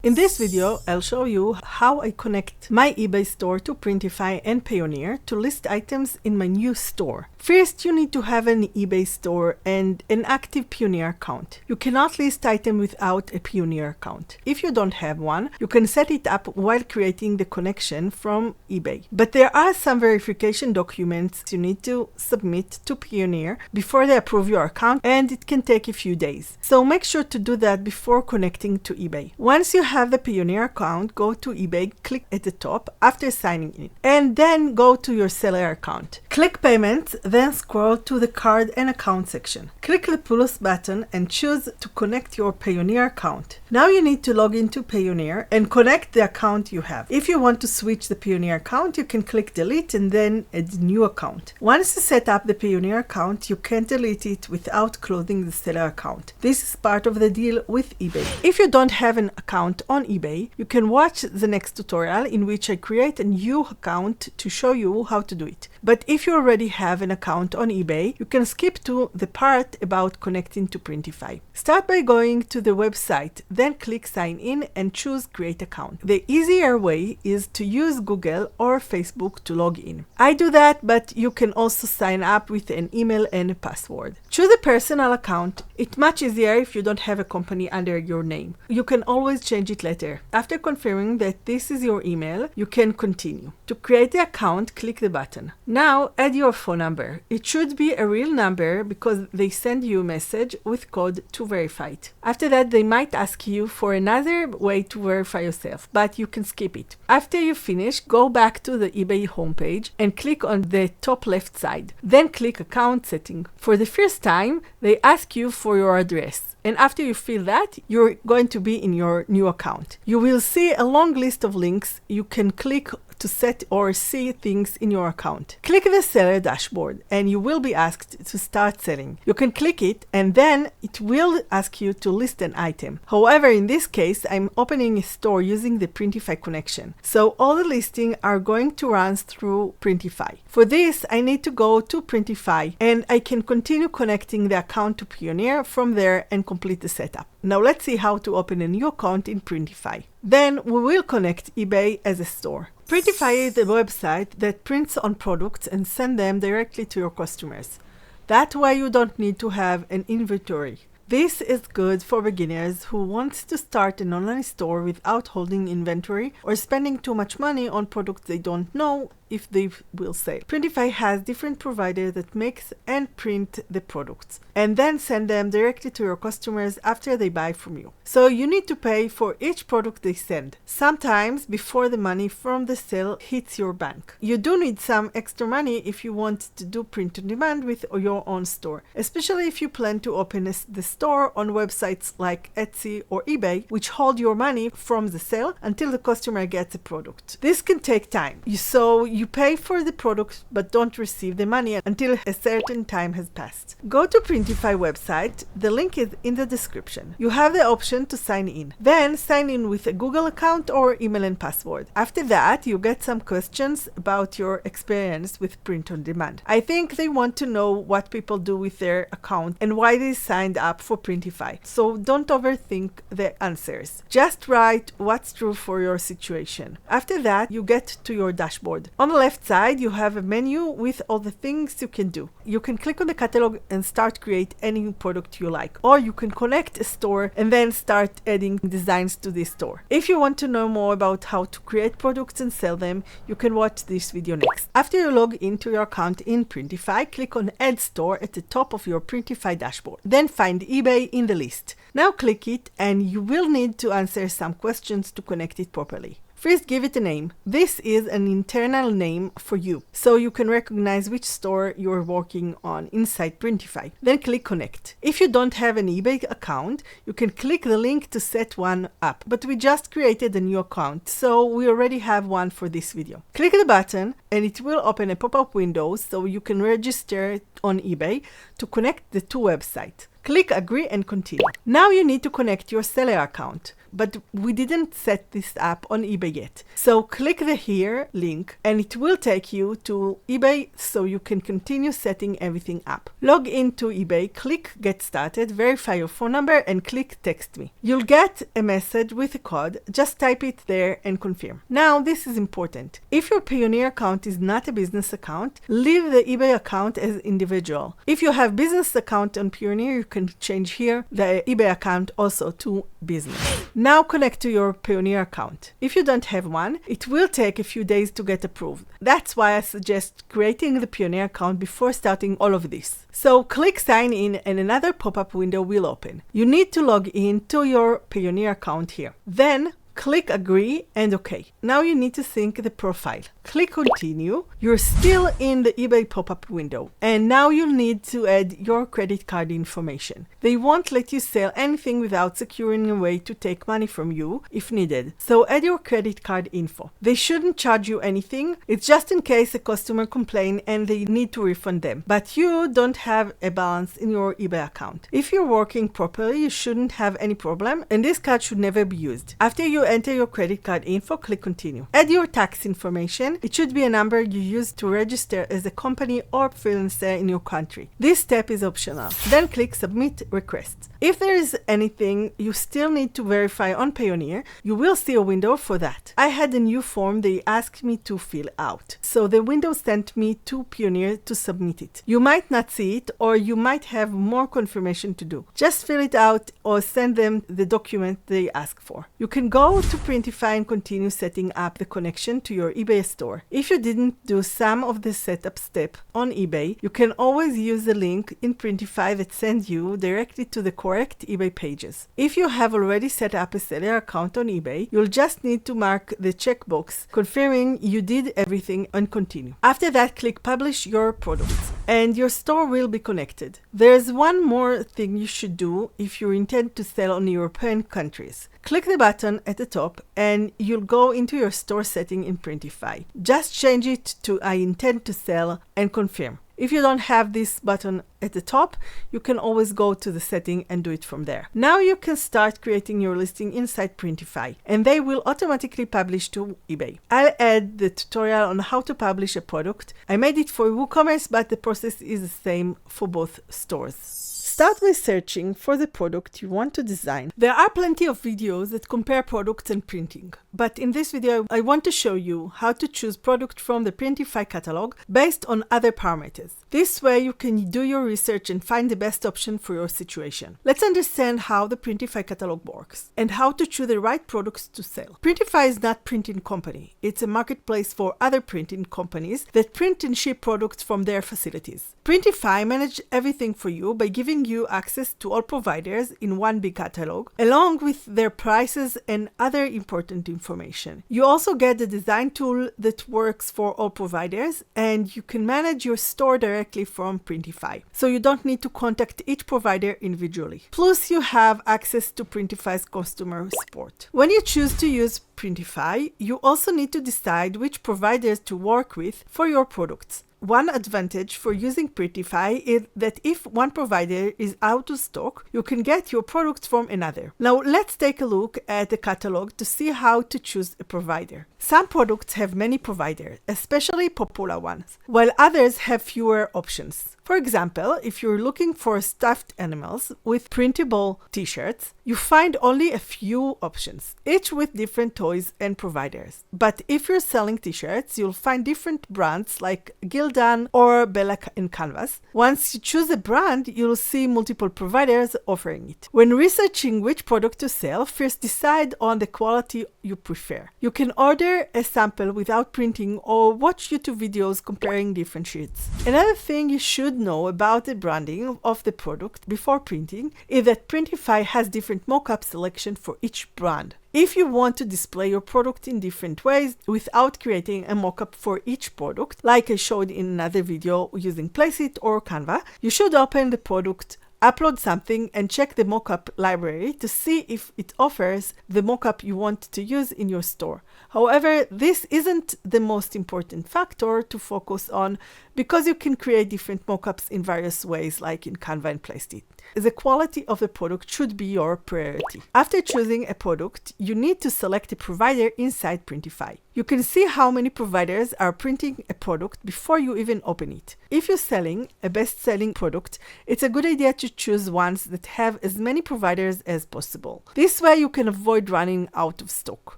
In this video, I'll show you how I connect my eBay store to Printify and Payoneer to list items in my new store. First, you need to have an eBay store and an active Payoneer account. You cannot list items without a Payoneer account. If you don't have one, you can set it up while creating the connection from eBay. But there are some verification documents you need to submit to Payoneer before they approve your account, and it can take a few days. So make sure to do that before connecting to eBay. Once you have the Payoneer account, go to eBay, click at the top after signing in, and then go to your seller account. Click Payments, then scroll to the Card and Account section. Click the plus button and choose to connect your Payoneer account. Now you need to log into Payoneer and connect the account you have. If you want to switch the Payoneer account, you can click Delete and then add new account. Once you set up the Payoneer account, you can't delete it without closing the seller account. This is part of the deal with eBay. If you don't have an account on eBay, you can watch the next tutorial in which I create a new account to show you how to do it. But if you already have an account on eBay, you can skip to the part about connecting to Printify. Start by going to the website, then click Sign In and choose Create Account. The easier way is to use Google or Facebook to log in. I do that, but you can also sign up with an email and a password. Choose a personal account. It's much easier if you don't have a company under your name. You can always change it later. After confirming that this is your email, you can continue. To create the account, click the button. Now add your phone number. It should be a real number because they send you a message with code to verify it. After that, they might ask you for another way to verify yourself, but you can skip it. After you finish, go back to the eBay homepage and click on the top left side. Then click Account Setting. For the first time, they ask you for your address. And after you fill that, you're going to be in your new account. You will see a long list of links you can click to set or see things in your account. Click the seller dashboard and you will be asked to start selling. You can click it and then it will ask you to list an item. However, in this case, I'm opening a store using the Printify connection. So all the listings are going to run through Printify. For this, I need to go to Printify and I can continue connecting the account to Payoneer from there and complete the setup. Now let's see how to open a new account in Printify. Then we will connect eBay as a store. Printify is a website that prints on products and sends them directly to your customers. That way you don't need to have an inventory. This is good for beginners who want to start an online store without holding inventory or spending too much money on products they don't know if they will sell. Printify has different providers that makes and print the products and then send them directly to your customers after they buy from you. So you need to pay for each product they send, sometimes before the money from the sale hits your bank. You do need some extra money if you want to do print on demand with your own store, especially if you plan to open the store on websites like Etsy or eBay, which hold your money from the sale until the customer gets a product. This can take time. So you pay for the product but don't receive the money until a certain time has passed. Go to Printify website. The link is in the description. You have the option to sign in. Then sign in with a Google account or email and password. After that, you get some questions about your experience with print on demand. I think they want to know what people do with their account and why they signed up for Printify. So don't overthink the answers. Just write what's true for your situation. After that, you get to your dashboard. On the left side, you have a menu with all the things you can do. You can click on the catalog and start create any product you like. Or you can connect a store and then start adding designs to this store. If you want to know more about how to create products and sell them, you can watch this video next. After you log into your account in Printify, click on Add Store at the top of your Printify dashboard. Then find eBay in the list. Now click it and you will need to answer some questions to connect it properly. First, give it a name. This is an internal name for you, so you can recognize which store you're working on inside Printify. Then click Connect. If you don't have an eBay account, you can click the link to set one up, but we just created a new account, so we already have one for this video. Click the button and it will open a pop-up window so you can register on eBay to connect the two websites. Click Agree and Continue. Now you need to connect your seller account, but we didn't set this up on eBay yet. So click the Here link and it will take you to eBay so you can continue setting everything up. Log into eBay, click Get Started, verify your phone number and click Text Me. You'll get a message with a code, just type it there and confirm. Now this is important. If your Payoneer account is not a business account, leave the eBay account as individual. If you have business account on Payoneer, you can change here the eBay account also to business. Now connect to your Payoneer account. If you don't have one, it will take a few days to get approved. That's why I suggest creating the Payoneer account before starting all of this. So click Sign In and another pop-up window will open. You need to log in to your Payoneer account here. Then click Agree and OK. Now you need to sync the profile. Click Continue. You're still in the eBay pop-up window. And now you'll need to add your credit card information. They won't let you sell anything without securing a way to take money from you if needed. So add your credit card info. They shouldn't charge you anything. It's just in case a customer complains and they need to refund them. But you don't have a balance in your eBay account. If you're working properly, you shouldn't have any problem and this card should never be used. After you enter your credit card info, click Continue. Add your tax information. It should be a number you use to register as a company or freelancer in your country. This step is optional. Then click Submit Requests. If there is anything you still need to verify on Payoneer, you will see a window for that. I had a new form they asked me to fill out. So the window sent me to Payoneer to submit it. You might not see it or you might have more confirmation to do. Just fill it out or send them the document they ask for. You can go to Printify and continue setting up the connection to your eBay store. If you didn't do some of the setup step on eBay, you can always use the link in Printify that sends you directly to the correct eBay pages. If you have already set up a seller account on eBay, you'll just need to mark the checkbox confirming you did everything and continue. After that, click Publish Your Products and your store will be connected. There's one more thing you should do if you intend to sell on European countries. Click the button at the top and you'll go into your store setting in Printify. Just change it to I intend to sell and confirm. If you don't have this button at the top, you can always go to the setting and do it from there. Now you can start creating your listing inside Printify and they will automatically publish to eBay. I'll add the tutorial on how to publish a product. I made it for WooCommerce, but the process is the same for both stores. Start by searching for the product you want to design. There are plenty of videos that compare products and printing, but in this video I want to show you how to choose product from the Printify catalog based on other parameters. This way you can do your research and find the best option for your situation. Let's understand how the Printify catalog works and how to choose the right products to sell. Printify is not a printing company. It's a marketplace for other printing companies that print and ship products from their facilities. Printify manages everything for you by giving you access to all providers in one big catalog, along with their prices and other important information. You also get the design tool that works for all providers, and you can manage your store directly from Printify, so you don't need to contact each provider individually. Plus, you have access to Printify's customer support. When you choose to use Printify, you also need to decide which providers to work with for your products. One advantage for using Printify is that if one provider is out of stock, you can get your products from another. Now let's take a look at the catalog to see how to choose a provider. Some products have many providers, especially popular ones, while others have fewer options. For example, if you're looking for stuffed animals with printable t-shirts, you find only a few options, each with different toys and providers. But if you're selling t-shirts, you'll find different brands like Gildan or Bella and Canvas. Once you choose a brand, you'll see multiple providers offering it. When researching which product to sell, first decide on the quality you prefer. You can order a sample without printing or watch YouTube videos comparing different sheets. Another thing you should know about the branding of the product before printing is that Printify has different mockup selection for each brand. If you want to display your product in different ways without creating a mockup for each product, like I showed in another video using Placeit or Canva, you should open the product, upload something and check the mockup library to see if it offers the mockup you want to use in your store. However, this isn't the most important factor to focus on because you can create different mockups in various ways like in Canva and Placeit. The quality of the product should be your priority. After choosing a product, you need to select a provider inside Printify. You can see how many providers are printing a product before you even open it. If you're selling a best-selling product, it's a good idea to choose ones that have as many providers as possible. This way you can avoid running out of stock.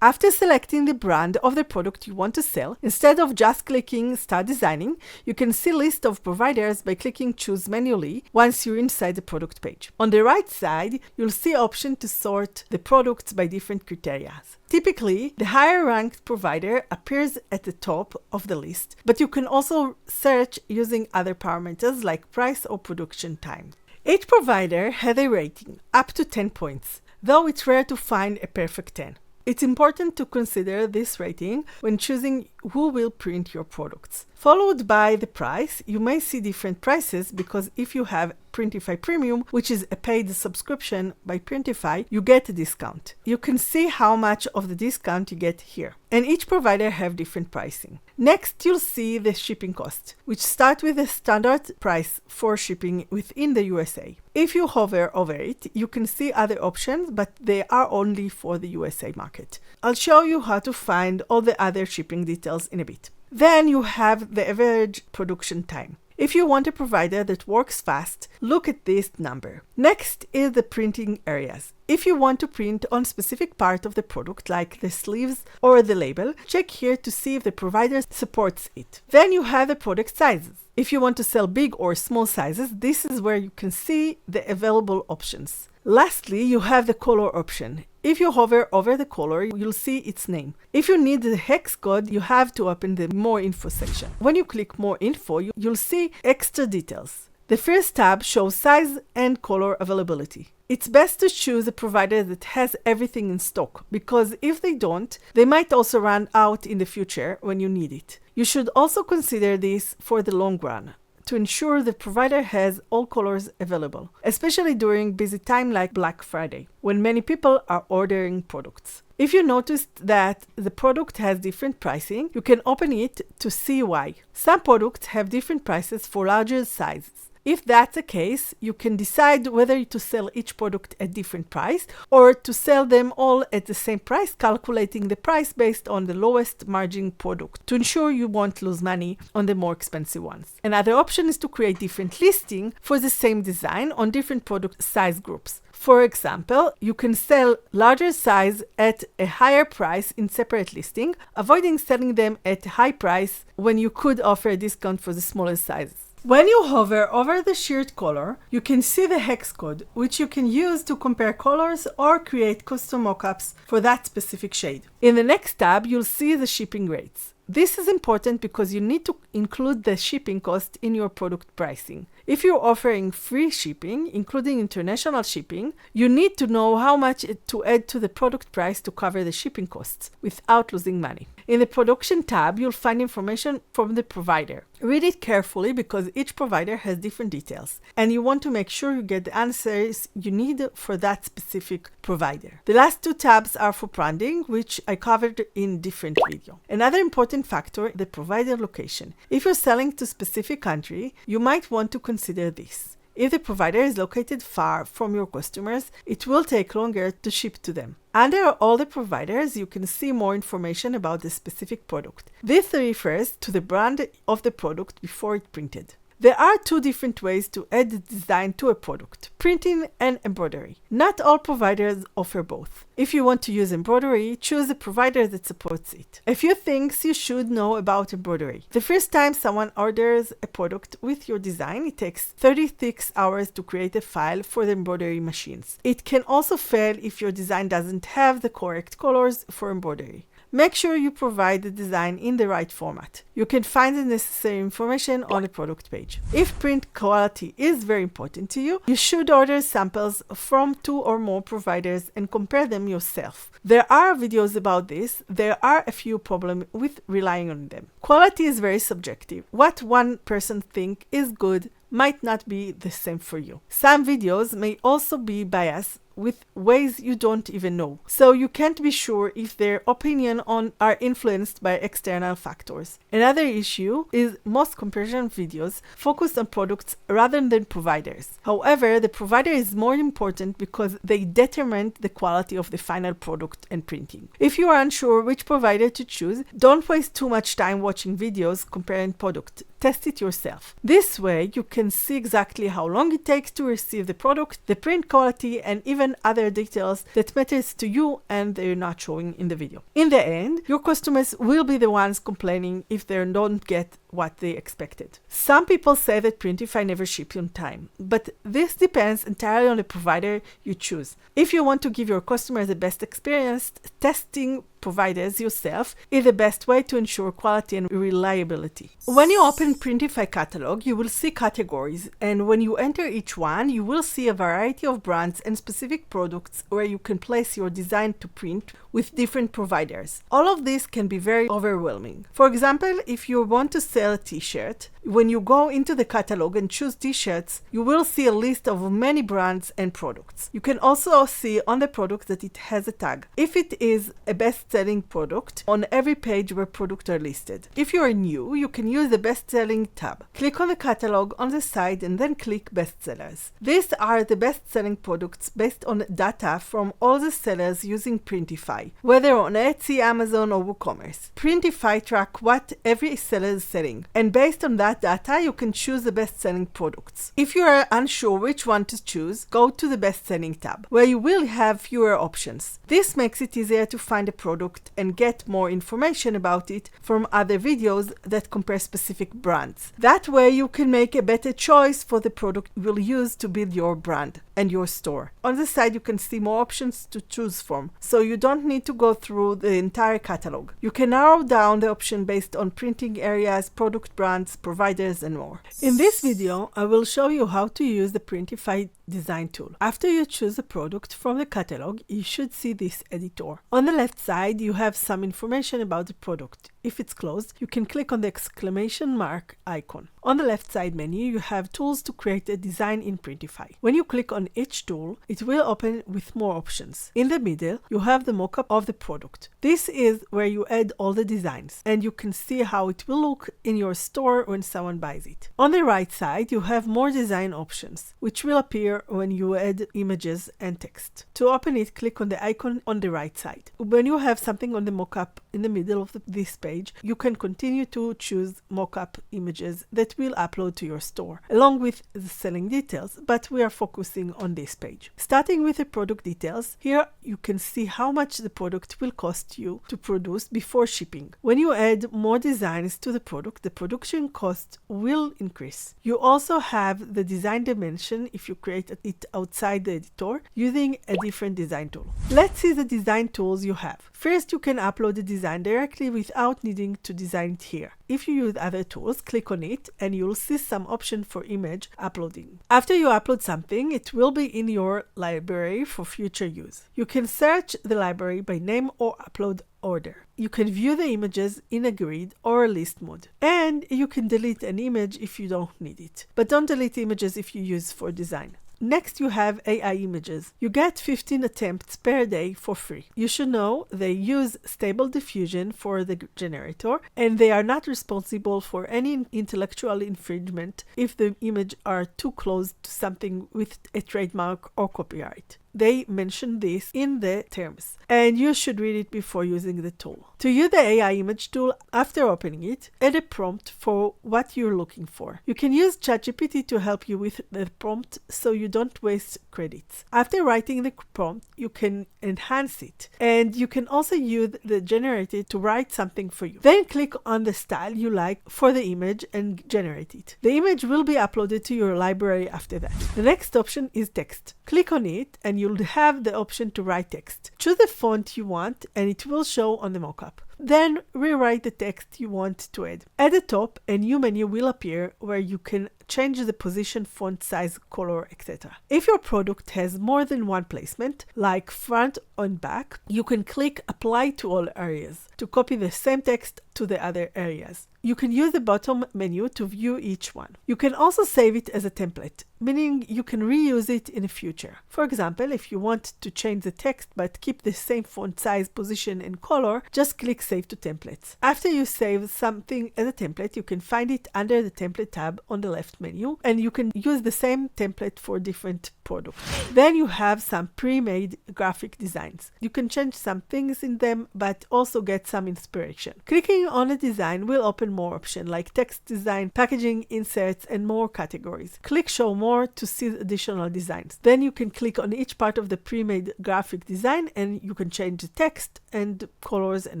After selecting the brand of the product you want to sell, instead of just clicking Start Designing, you can see a list of providers by clicking Choose manually once you're inside the product page. On the right side, you'll see an option to sort the products by different criteria. Typically, the higher ranked provider appears at the top of the list, but you can also search using other parameters like price or production time. Each provider has a rating up to 10 points, though it's rare to find a perfect 10. It's important to consider this rating when choosing who will print your products. Followed by the price, you may see different prices because if you have Printify Premium, which is a paid subscription by Printify, you get a discount. You can see how much of the discount you get here. And each provider have different pricing. Next, you'll see the shipping cost, which start with a standard price for shipping within the USA. If you hover over it, you can see other options, but they are only for the USA market. I'll show you how to find all the other shipping details in a bit. Then you have the average production time. If you want a provider that works fast, look at this number. Next is the printing areas. If you want to print on specific part of the product, like the sleeves or the label, check here to see if the provider supports it. Then you have the product sizes. If you want to sell big or small sizes, this is where you can see the available options. Lastly, you have the color option. If you hover over the color, you'll see its name. If you need the hex code, you have to open the More Info section. When you click More Info, you'll see extra details. The first tab shows size and color availability. It's best to choose a provider that has everything in stock, because if they don't, they might also run out in the future when you need it. You should also consider this for the long run, to ensure the provider has all colors available, especially during busy time like Black Friday, when many people are ordering products. If you noticed that the product has different pricing, you can open it to see why. Some products have different prices for larger sizes. If that's the case, you can decide whether to sell each product at different price or to sell them all at the same price, calculating the price based on the lowest margin product to ensure you won't lose money on the more expensive ones. Another option is to create different listings for the same design on different product size groups. For example, you can sell larger size at a higher price in separate listing, avoiding selling them at a high price when you could offer a discount for the smaller sizes. When you hover over the shared color, you can see the hex code, which you can use to compare colors or create custom mockups for that specific shade. In the next tab, you'll see the shipping rates. This is important because you need to include the shipping cost in your product pricing. If you're offering free shipping, including international shipping, you need to know how much to add to the product price to cover the shipping costs without losing money. In the production tab, you'll find information from the provider. Read it carefully because each provider has different details, and you want to make sure you get the answers you need for that specific provider. The last two tabs are for branding, which I covered in different video. Another important factor, the provider location. If you're selling to a specific country, you might want to consider this. If the provider is located far from your customers, it will take longer to ship to them. Under all the providers, you can see more information about the specific product. This refers to the brand of the product before it's printed. There are two different ways to add the design to a product, printing and embroidery. Not all providers offer both. If you want to use embroidery, choose a provider that supports it. A few things you should know about embroidery. The first time someone orders a product with your design, it takes 36 hours to create a file for the embroidery machines. It can also fail if your design doesn't have the correct colors for embroidery. Make sure you provide the design in the right format. You can find the necessary information on the product page. If print quality is very important to you, you should order samples from 2 or more providers and compare them yourself. There are videos about this. There are a few problems with relying on them. Quality is very subjective. What one person thinks is good might not be the same for you. Some videos may also be biased with ways you don't even know, so you can't be sure if their opinion on are influenced by external factors. Another issue is most comparison videos focus on products rather than providers. However, the provider is more important because they determine the quality of the final product and printing. If you are unsure which provider to choose, don't waste too much time watching videos comparing product. Test it yourself. This way, you can see exactly how long it takes to receive the product, the print quality, and even other details that matters to you and they're not showing in the video. In the end, your customers will be the ones complaining if they don't get what they expected. Some people say that Printify never ships on time, but this depends entirely on the provider you choose. If you want to give your customers the best experience, testing providers yourself is the best way to ensure quality and reliability. When you open Printify catalog, you will see categories, and when you enter each one, you will see a variety of brands and specific products where you can place your design to print with different providers. All of this can be very overwhelming. For example, if you want to sell a t-shirt, when you go into the catalog and choose t-shirts, you will see a list of many brands and products. You can also see on the product that it has a tag. If it is a best-selling product, on every page where products are listed. If you are new, you can use the best-selling tab. Click on the catalog on the side and then click bestsellers. These are the best-selling products based on data from all the sellers using Printify, whether on Etsy, Amazon, or WooCommerce. Printify track what every seller is selling, and based on that data, you can choose the best-selling products. If you are unsure which one to choose, go to the best-selling tab, where you will have fewer options. This makes it easier to find a product and get more information about it from other videos that compare specific brands. That way, you can make a better choice for the product you will use to build your brand and your store. On the side, you can see more options to choose from, so you don't need to go through the entire catalog. You can narrow down the option based on printing areas, product brands, providers, and more. In this video, I will show you how to use the Printify design tool. After you choose a product from the catalog, you should see this editor. On the left side, you have some information about the product. If it's closed, you can click on the exclamation mark icon. On the left side menu, you have tools to create a design in Printify. When you click on each tool, it will open with more options. In the middle, you have the mockup of the product. This is where you add all the designs, and you can see how it will look in your store when someone buys it. On the right side, you have more design options, which will appear when you add images and text. To open it, click on the icon on the right side. When you have something on the mockup in the middle of this page, you can continue to choose mockup images that will upload to your store, along with the selling details, but we are focusing on this page. Starting with the product details, here you can see how much the product will cost you to produce before shipping. When you add more designs to the product, the production cost will increase. You also have the design dimension if you create it outside the editor using a different design tool. Let's see the design tools you have. First, you can upload the design directly without needing to design it here. If you use other tools, click on it and you'll see some option for image uploading. After you upload something, it will be in your library for future use. You can search the library by name or upload order. You can view the images in a grid or a list mode. And you can delete an image if you don't need it. But don't delete images if you use for design. Next, you have AI images. You get 15 attempts per day for free. You should know they use stable diffusion for the generator, and they are not responsible for any intellectual infringement if the image are too close to something with a trademark or copyright. They mention this in the terms, and you should read it before using the tool. To use the AI image tool, after opening it, add a prompt for what you're looking for. You can use ChatGPT to help you with the prompt so you don't waste credits. After writing the prompt, you can enhance it, and you can also use the generator to write something for you. Then click on the style you like for the image and generate it. The image will be uploaded to your library after that. The next option is text. Click on it and you'll have the option to write text. Choose the font you want and it will show on the mockup. Then rewrite the text you want to add. At the top, a new menu will appear where you can change the position, font size, color, etc. If your product has more than one placement, like front and back, you can click Apply to all areas to copy the same text to the other areas. You can use the bottom menu to view each one. You can also save it as a template, meaning you can reuse it in the future. For example, if you want to change the text but keep the same font size, position, and color, just click Save to Templates. After you save something as a template, you can find it under the Template tab on the left menu, and you can use the same template for different products. Then you have some pre-made graphic designs. You can change some things in them, but also get some inspiration. Clicking on a design will open more options like text design, packaging, inserts, and more categories. Click Show More to see additional designs. Then you can click on each part of the pre-made graphic design and you can change the text and colors and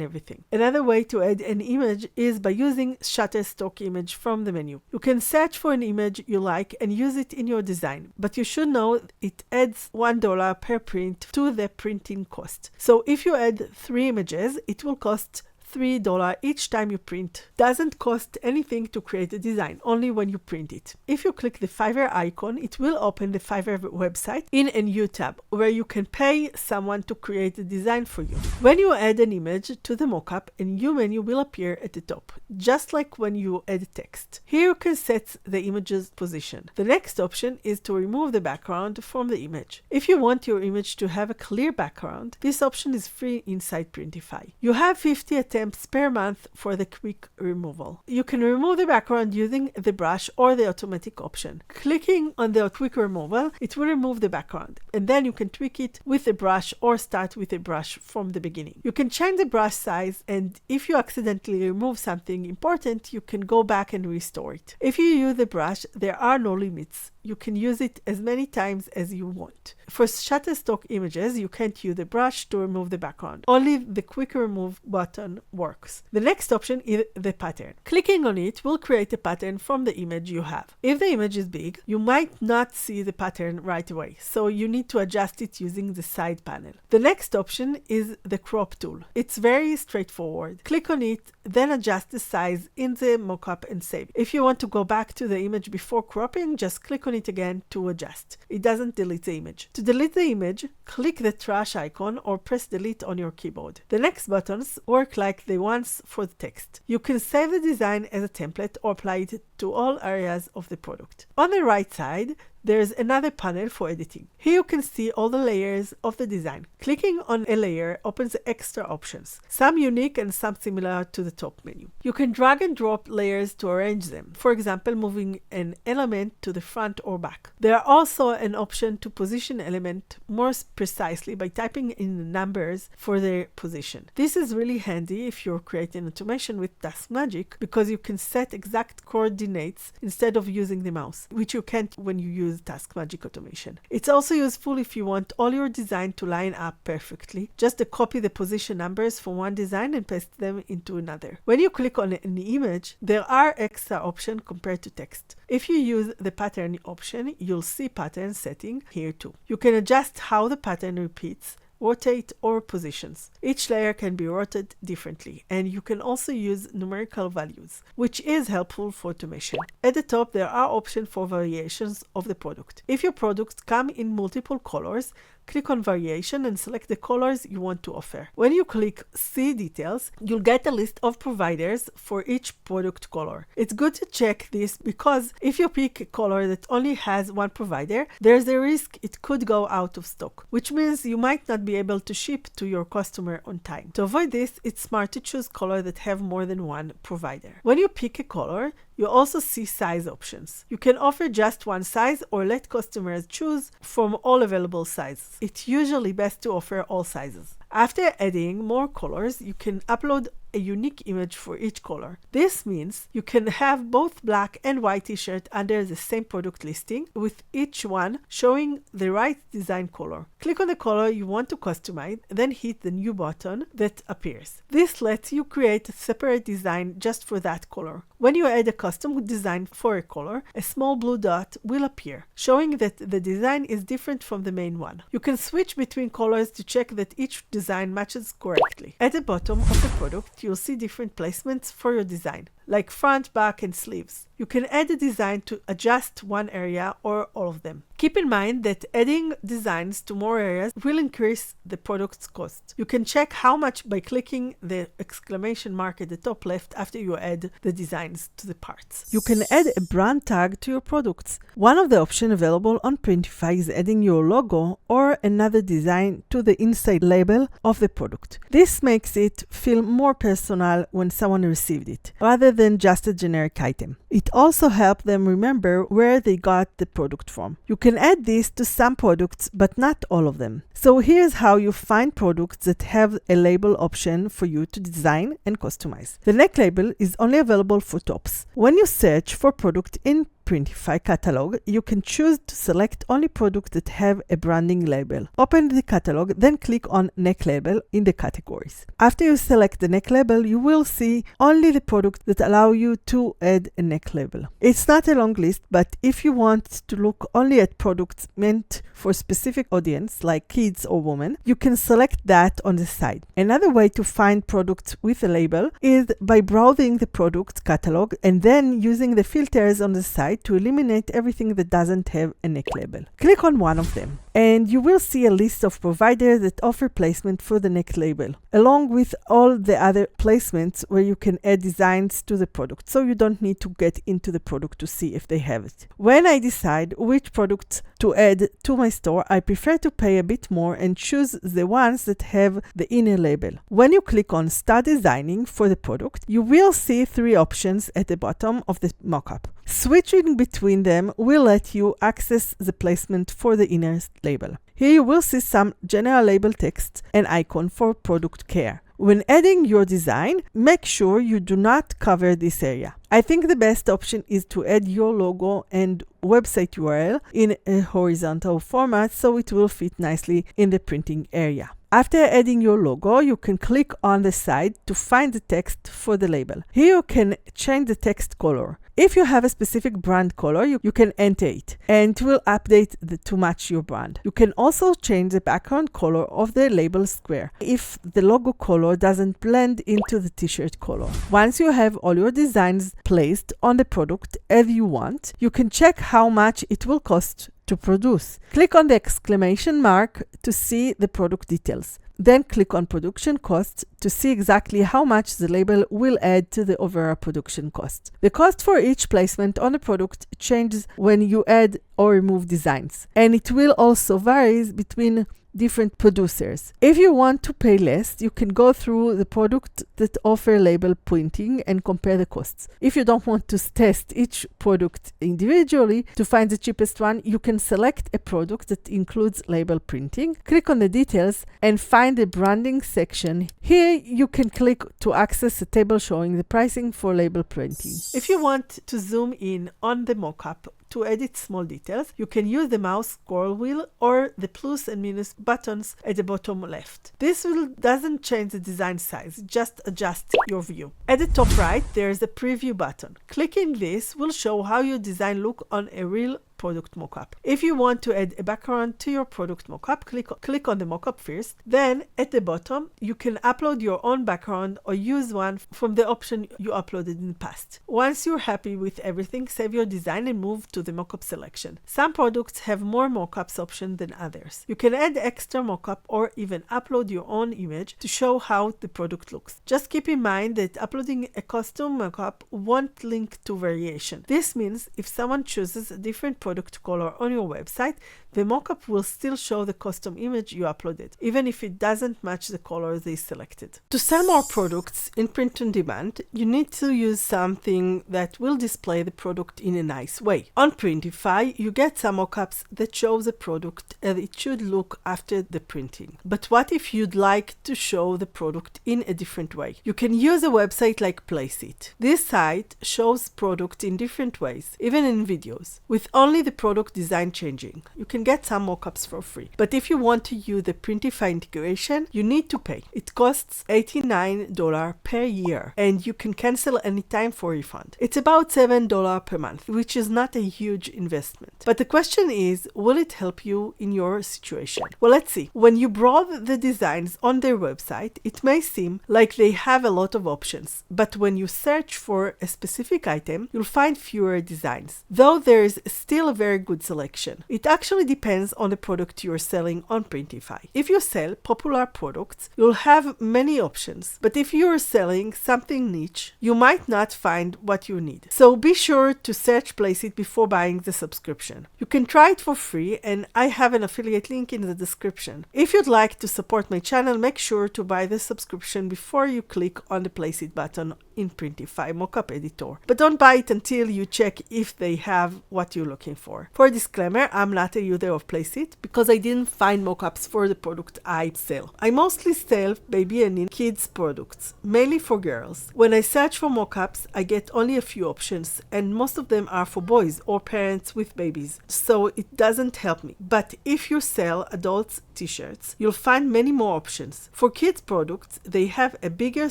everything. Another way to add an image is by using Shutterstock Image from the menu. You can search for an image you like and use it in your design, but you should know it adds $1 per print to the printing cost. So if you add 3 images, it will cost $3 each time you print. Doesn't cost anything to create a design, only when you print it. If you click the Fiverr icon, it will open the Fiverr website in a new tab where you can pay someone to create a design for you. When you add an image to the mockup, a new menu will appear at the top, just like when you add text. Here you can set the image's position. The next option is to remove the background from the image. If you want your image to have a clear background, this option is free inside Printify. You have 50 attempts per month for the quick removal. You can remove the background using the brush or the automatic option. Clicking on the quick removal, it will remove the background, and then you can tweak it with a brush or start with a brush from the beginning. You can change the brush size, and if you accidentally remove something important, you can go back and restore it. If you use the brush, there are no limits. You can use it as many times as you want. For Shutterstock images, you can't use the brush to remove the background. Only the quick remove button works. The next option is the pattern. Clicking on it will create a pattern from the image you have. If the image is big, you might not see the pattern right away, so you need to adjust it using the side panel. The next option is the crop tool. It's very straightforward. Click on it, then adjust the size in the mockup and save. If you want to go back to the image before cropping, just click on it again to adjust. It doesn't delete the image. To delete the image, click the trash icon or press delete on your keyboard. The next buttons work like the ones for the text. You can save the design as a template or apply it to all areas of the product. On the right side, there's another panel for editing. Here you can see all the layers of the design. Clicking on a layer opens extra options, some unique and some similar to the top menu. You can drag and drop layers to arrange them, for example, moving an element to the front or back. There are also an option to position element more precisely by typing in the numbers for their position. This is really handy if you're creating automation with TaskMagic, because you can set exact coordinates instead of using the mouse, which you can't when you use TaskMagic automation. It's also useful if you want all your design to line up perfectly. Just copy the position numbers from one design and paste them into another. When you click on an image, there are extra options compared to text. If you use the pattern option, you'll see pattern setting here too. You can adjust how the pattern repeats, rotate, or positions. Each layer can be rotated differently, and you can also use numerical values, which is helpful for automation. At the top, there are options for variations of the product. If your products come in multiple colors, click on Variation and select the colors you want to offer. When you click See Details, you'll get a list of providers for each product color. It's good to check this because if you pick a color that only has one provider, there's a risk it could go out of stock, which means you might not be able to ship to your customer on time. To avoid this, it's smart to choose colors that have more than one provider. When you pick a color, you also see size options. You can offer just one size or let customers choose from all available sizes. It's usually best to offer all sizes. After adding more colors, you can upload a unique image for each color. This means you can have both black and white t-shirt under the same product listing, with each one showing the right design color. Click on the color you want to customize, then hit the new button that appears. This lets you create a separate design just for that color. When you add a custom design for a color, a small blue dot will appear, showing that the design is different from the main one. You can switch between colors to check that each design matches correctly. At the bottom of the product, left, you'll see different placements for your design, like front, back, and sleeves. You can add a design to adjust one area or all of them. Keep in mind that adding designs to more areas will increase the product's cost. You can check how much by clicking the exclamation mark at the top left after you add the designs to the parts. You can add a brand tag to your products. One of the options available on Printify is adding your logo or another design to the inside label of the product. This makes it feel more personal when someone received it, rather than just a generic item. It also helps them remember where they got the product from. You can add this to some products, but not all of them. So here's how you find products that have a label option for you to design and customize. The neck label is only available for tops. When you search for product in Printify catalog, you can choose to select only products that have a branding label. Open the catalog, then click on neck label in the categories. After you select the neck label, you will see only the products that allow you to add a neck label. It's not a long list, but if you want to look only at products meant for a specific audience, like kids or women, you can select that on the side. Another way to find products with a label is by browsing the product catalog and then using the filters on the side to eliminate everything that doesn't have a neck label. Click on one of them, and you will see a list of providers that offer placement for the neck label, along with all the other placements where you can add designs to the product, so you don't need to get into the product to see if they have it. When I decide which products to add to my store, I prefer to pay a bit more and choose the ones that have the inner label. When you click on Start Designing for the product, you will see 3 options at the bottom of the mockup. Switching between them will let you access the placement for the inner label. Here you will see some general label text and icon for product care. When adding your design, make sure you do not cover this area. I think the best option is to add your logo and website URL in a horizontal format so it will fit nicely in the printing area. After adding your logo, you can click on the side to find the text for the label. Here you can change the text color. If you have a specific brand color, you can enter it and it will update to match your brand. You can also change the background color of the label square if the logo color doesn't blend into the t-shirt color. Once you have all your designs placed on the product as you want, you can check how much it will cost to produce. Click on the exclamation mark to see the product details. Then click on production costs to see exactly how much the label will add to the overall production cost. The cost for each placement on the product changes when you add or remove designs, and it will also vary between different producers. If you want to pay less, you can go through the product that offer label printing and compare the costs. If you don't want to test each product individually to find the cheapest one, you can select a product that includes label printing, click on the details, and find the branding section. Here you can click to access a table showing the pricing for label printing. If you want to zoom in on the mockup to edit small details, you can use the mouse scroll wheel or the plus and minus buttons at the bottom left. This doesn't change the design size, just adjust your view. At the top right, there is a preview button. Clicking this will show how your design look on a real product mockup. If you want to add a background to your product mockup, click on the mockup first. Then at the bottom, you can upload your own background or use one from the option you uploaded in the past. Once you're happy with everything, save your design and move to the mockup selection. Some products have more mockups options than others. You can add extra mockup or even upload your own image to show how the product looks. Just keep in mind that uploading a custom mockup won't link to variation. This means if someone chooses a different product color on your website, the mockup will still show the custom image you uploaded, even if it doesn't match the color they selected. To sell more products in print on demand, you need to use something that will display the product in a nice way. On Printify, you get some mockups that show the product as it should look after the printing. But what if you'd like to show the product in a different way? You can use a website like Placeit. This site shows product in different ways, even in videos. With only only the product design changing. You can get some mockups for free. But if you want to use the Printify integration, you need to pay. It costs $89 per year, and you can cancel anytime for refund. It's about $7 per month, which is not a huge investment. But the question is, will it help you in your situation? Well, let's see. When you browse the designs on their website, it may seem like they have a lot of options, but when you search for a specific item, you'll find fewer designs, though there is still a very good selection. It actually depends on the product you're selling on Printify. If you sell popular products, you'll have many options, but if you're selling something niche, you might not find what you need. So be sure to search Placeit before buying the subscription. You can try it for free, and I have an affiliate link in the description. If you'd like to support my channel, make sure to buy the subscription before you click on the Placeit button in Printify Mockup Editor. But don't buy it until you check if they have what you're looking for. For a disclaimer, I'm not a user of Placeit because I didn't find mockups for the product I sell. I mostly sell baby and kids products, mainly for girls. When I search for mockups, I get only a few options, and most of them are for boys or parents with babies, so it doesn't help me. But if you sell adults t-shirts, you'll find many more options. For kids products, they have a bigger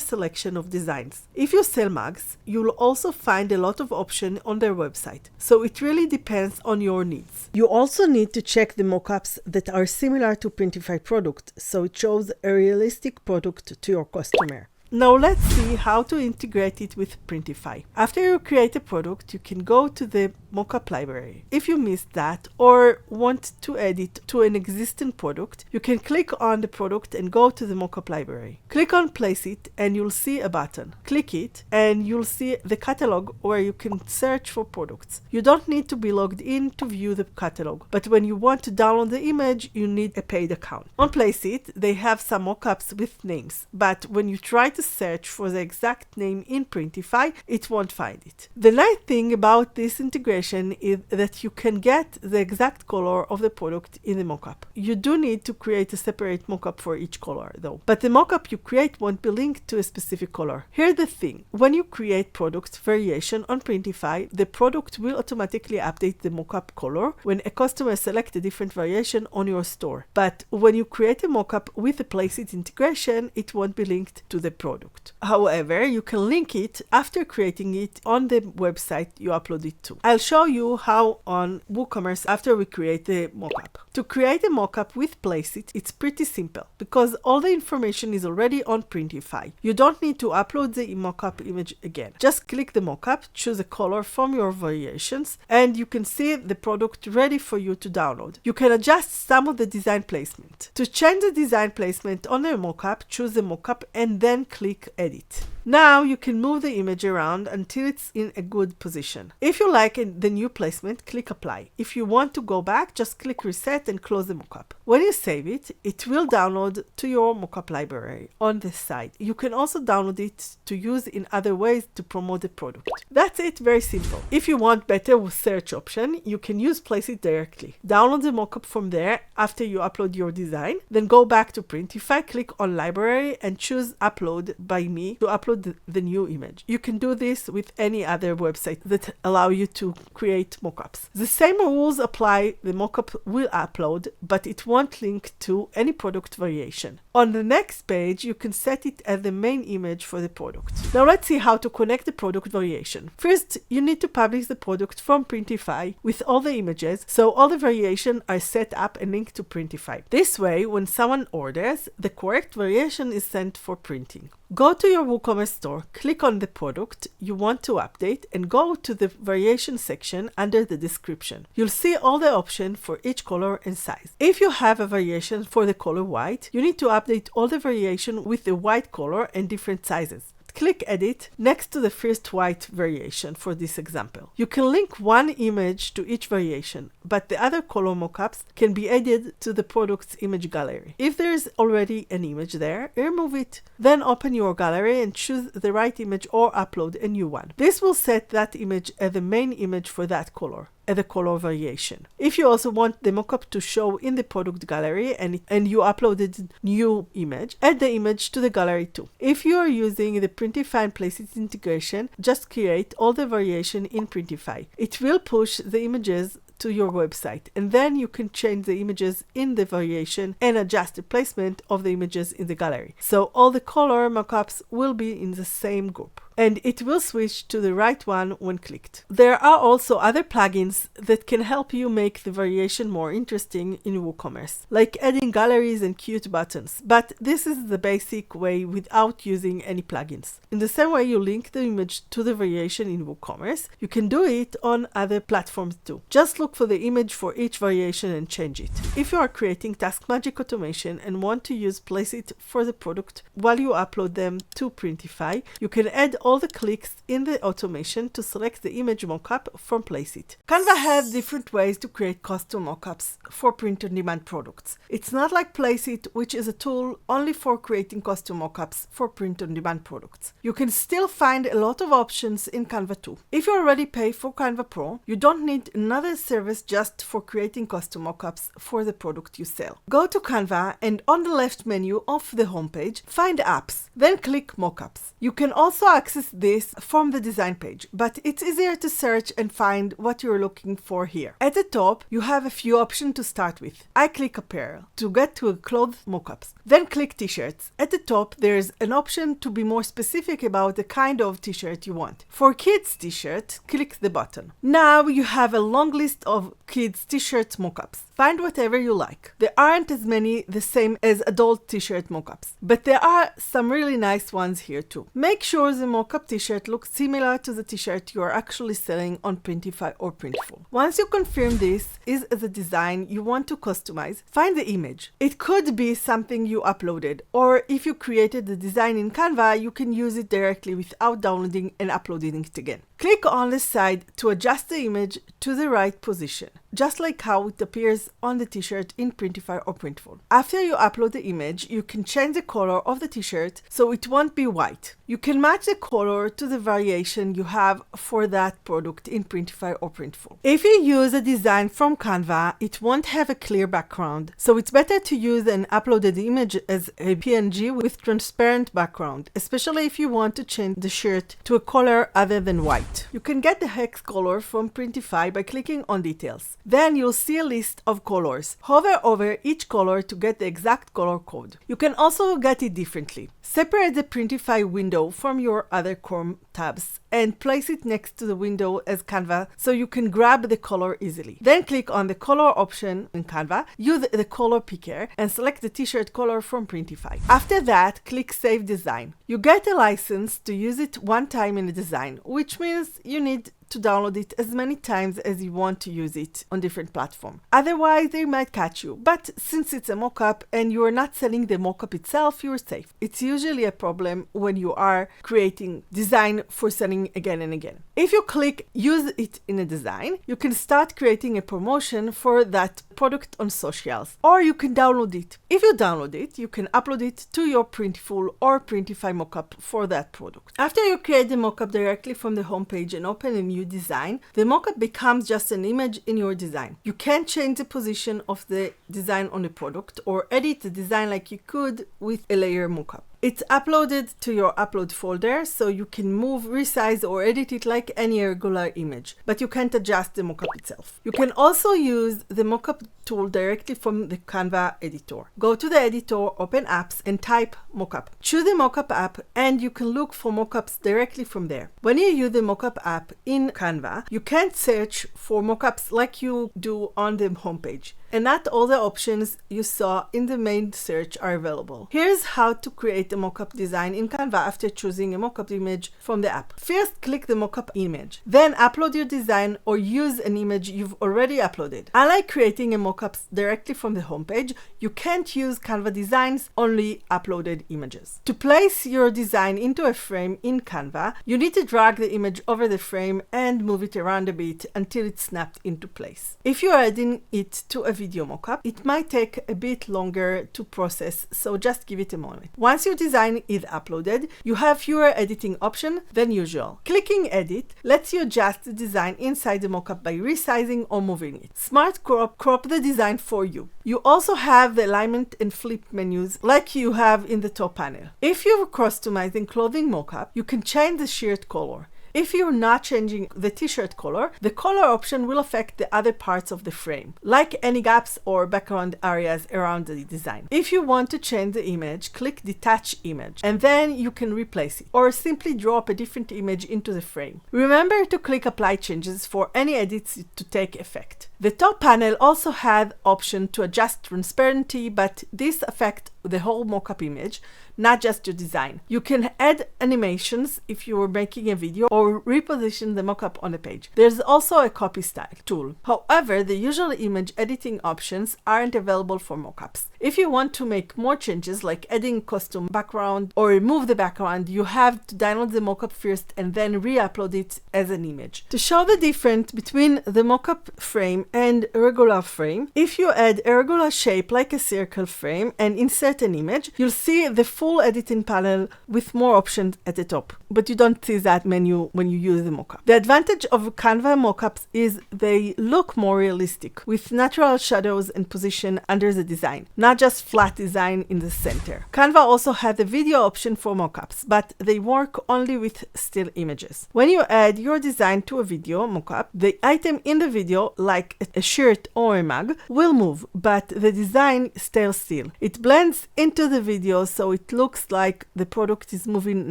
selection of designs. If you sell mugs, you'll also find a lot of options on their website, so it really depends on your needs. You also need to check the mockups that are similar to Printify product, so it shows a realistic product to your customer. Now let's see how to integrate it with Printify. After you create a product, you can go to the mockup library. If you missed that or want to add it to an existing product, you can click on the product and go to the mockup library. Click on Placeit and you'll see a button. Click it and you'll see the catalog where you can search for products. You don't need to be logged in to view the catalog, but when you want to download the image, you need a paid account. On Placeit, they have some mockups with names, but when you try to search for the exact name in Printify, it won't find it. The nice thing about this integration is that you can get the exact color of the product in the mockup. You do need to create a separate mockup for each color though, but the mockup you create won't be linked to a specific color. Here's the thing: when you create product variation on Printify, the product will automatically update the mockup color when a customer selects a different variation on your store. But when you create a mockup with the Placeit integration, it won't be linked to the product. However, you can link it after creating it on the website you upload it to. I'll show you how on WooCommerce after we create the mockup. To create a mockup with Placeit, it's pretty simple because all the information is already on Printify. You don't need to upload the mockup image again. Just click the mockup, choose a color from your variations, and you can see the product ready for you to download. You can adjust some of the design placement. To change the design placement on the mockup, choose the mockup and then click Edit. Now you can move the image around until it's in a good position. If you like the new placement, click Apply. If you want to go back, just click Reset and close the mockup. When you save it, it will download to your mockup library on the side. You can also download it to use in other ways to promote the product. That's it, very simple. If you want better search option, you can use Placeit directly. Download the mockup from there after you upload your design, then go back to Printify, click on Library and choose Upload by me to upload the new image. You can do this with any other website that allow you to create mockups. The same rules apply. The mockup will upload, but it won't link to any product variation. On the next page, you can set it as the main image for the product. Now let's see how to connect the product variation. First, you need to publish the product from Printify with all the images, so all the variations are set up and linked to Printify. This way, when someone orders, the correct variation is sent for printing. Go to your WooCommerce store, click on the product you want to update, and go to the variation section under the description. You'll see all the options for each color and size. If you have a variation for the color white, you need to update all the variation with the white color and different sizes. Click Edit next to the first white variation for this example. You can link one image to each variation, but the other color mockups can be added to the product's image gallery. If there is already an image there, remove it. Then open your gallery and choose the right image or upload a new one. This will set that image as the main image for that color, as a color variation. If you also want the mockup to show in the product gallery and you uploaded new image, add the image to the gallery too. If you are using the Printify and Placeit integration, just create all the variation in Printify. It will push the images to your website, and then you can change the images in the variation and adjust the placement of the images in the gallery. So all the color mockups will be in the same group, and it will switch to the right one when clicked. There are also other plugins that can help you make the variation more interesting in WooCommerce, like adding galleries and cute buttons, but this is the basic way without using any plugins. In the same way you link the image to the variation in WooCommerce, you can do it on other platforms too. Just look for the image for each variation and change it. If you are creating Taskmagic automation and want to use Placeit for the product while you upload them to Printify, you can add all the clicks in the automation to select the image mockup from Placeit. Canva has different ways to create custom mockups for print-on-demand products. It's not like Placeit, which is a tool only for creating custom mockups for print-on-demand products. You can still find a lot of options in Canva too. If you already pay for Canva Pro, you don't need another service just for creating custom mockups for the product you sell. Go to Canva and on the left menu of the homepage, find Apps, then click Mockups. You can also access this from the design page, but it's easier to search and find what you're looking for here. At the top, you have a few options to start with. I click Apparel to get to clothes mockups. Then click T-shirts. At the top, there's an option to be more specific about the kind of t-shirt you want. For kids t-shirt, click the button. Now you have a long list of kids t-shirt mockups. Find whatever you like. There aren't as many the same as adult t-shirt mockups, but there are some really nice ones here too. Make sure the mockup t-shirt looks similar to the t-shirt you are actually selling on Printify or Printful. Once you confirm this is the design you want to customize, find the image. It could be something you uploaded, or if you created the design in Canva, you can use it directly without downloading and uploading it again. Click on the side to adjust the image to the right position, just like how it appears on the t-shirt in Printify or Printful. After you upload the image, you can change the color of the t-shirt so it won't be white. You can match the color to the variation you have for that product in Printify or Printful. If you use a design from Canva, it won't have a clear background, so it's better to use an uploaded image as a PNG with transparent background, especially if you want to change the shirt to a color other than white. You can get the hex color from Printify by clicking on Details. Then you'll see a list of colors. Hover over each color to get the exact color code. You can also get it differently. Separate the Printify window from your other Chrome tabs and place it next to the window as Canva so you can grab the color easily. Then click on the color option in Canva, use the color picker and select the t-shirt color from Printify. After that, click Save Design. You get a license to use it one time in the design, which means you need to download it as many times as you want to use it on different platforms. Otherwise, they might catch you. But since it's a mockup and you are not selling the mockup itself, you're safe. It's usually a problem when you are creating design for selling again and again. If you click Use it in a design, you can start creating a promotion for that product on socials, or you can download it. If you download it, you can upload it to your Printful or Printify mockup for that product. After you create the mockup directly from the homepage and open a new design, the mockup becomes just an image in your design. You can change the position of the design on the product or edit the design like you could with a layer mockup. It's uploaded to your upload folder, so you can move, resize, or edit it like any regular image, but you can't adjust the mockup itself. You can also use the mockup tool directly from the Canva editor. Go to the editor, open Apps, and type Mockup. Choose the Mockup app, and you can look for mockups directly from there. When you use the Mockup app in Canva, you can't search for mockups like you do on the homepage, and not all the options you saw in the main search are available. Here's how to create a mockup design in Canva after choosing a mockup image from the app. First, click the mockup image. Then upload your design or use an image you've already uploaded. Unlike creating a mockups directly from the homepage, you can't use Canva designs, only uploaded images. To place your design into a frame in Canva, you need to drag the image over the frame and move it around a bit until it's snapped into place. If you're adding it to a video mockup, it might take a bit longer to process, so just give it a moment. Once your design is uploaded, you have fewer editing options than usual. Clicking Edit lets you adjust the design inside the mockup by resizing or moving it. Smart crop the design for you. You also have the alignment and flip menus like you have in the top panel. If you're customizing clothing mockup, you can change the shirt color. If you're not changing the t-shirt color, the color option will affect the other parts of the frame, like any gaps or background areas around the design. If you want to change the image, click Detach Image, and then you can replace it, or simply drop a different image into the frame. Remember to click Apply Changes for any edits to take effect. The top panel also had option to adjust transparency, but this affects the whole mockup image, not just your design. You can add animations if you were making a video or reposition the mockup on the page. There's also a copy style tool. However, the usual image editing options aren't available for mockups. If you want to make more changes like adding custom background or remove the background, you have to download the mockup first and then re-upload it as an image. To show the difference between the mockup frame and a regular frame, if you add a regular shape like a circle frame and insert an image, you'll see the full editing panel with more options at the top, but you don't see that menu when you use the mockup. The advantage of Canva mockups is they look more realistic, with natural shadows and position under the design, not just flat design in the center. Canva also has a video option for mockups, but they work only with still images. When you add your design to a video mockup, the item in the video, like a shirt or a mug, will move, but the design stays still. It blends into the video, so it looks like the product is moving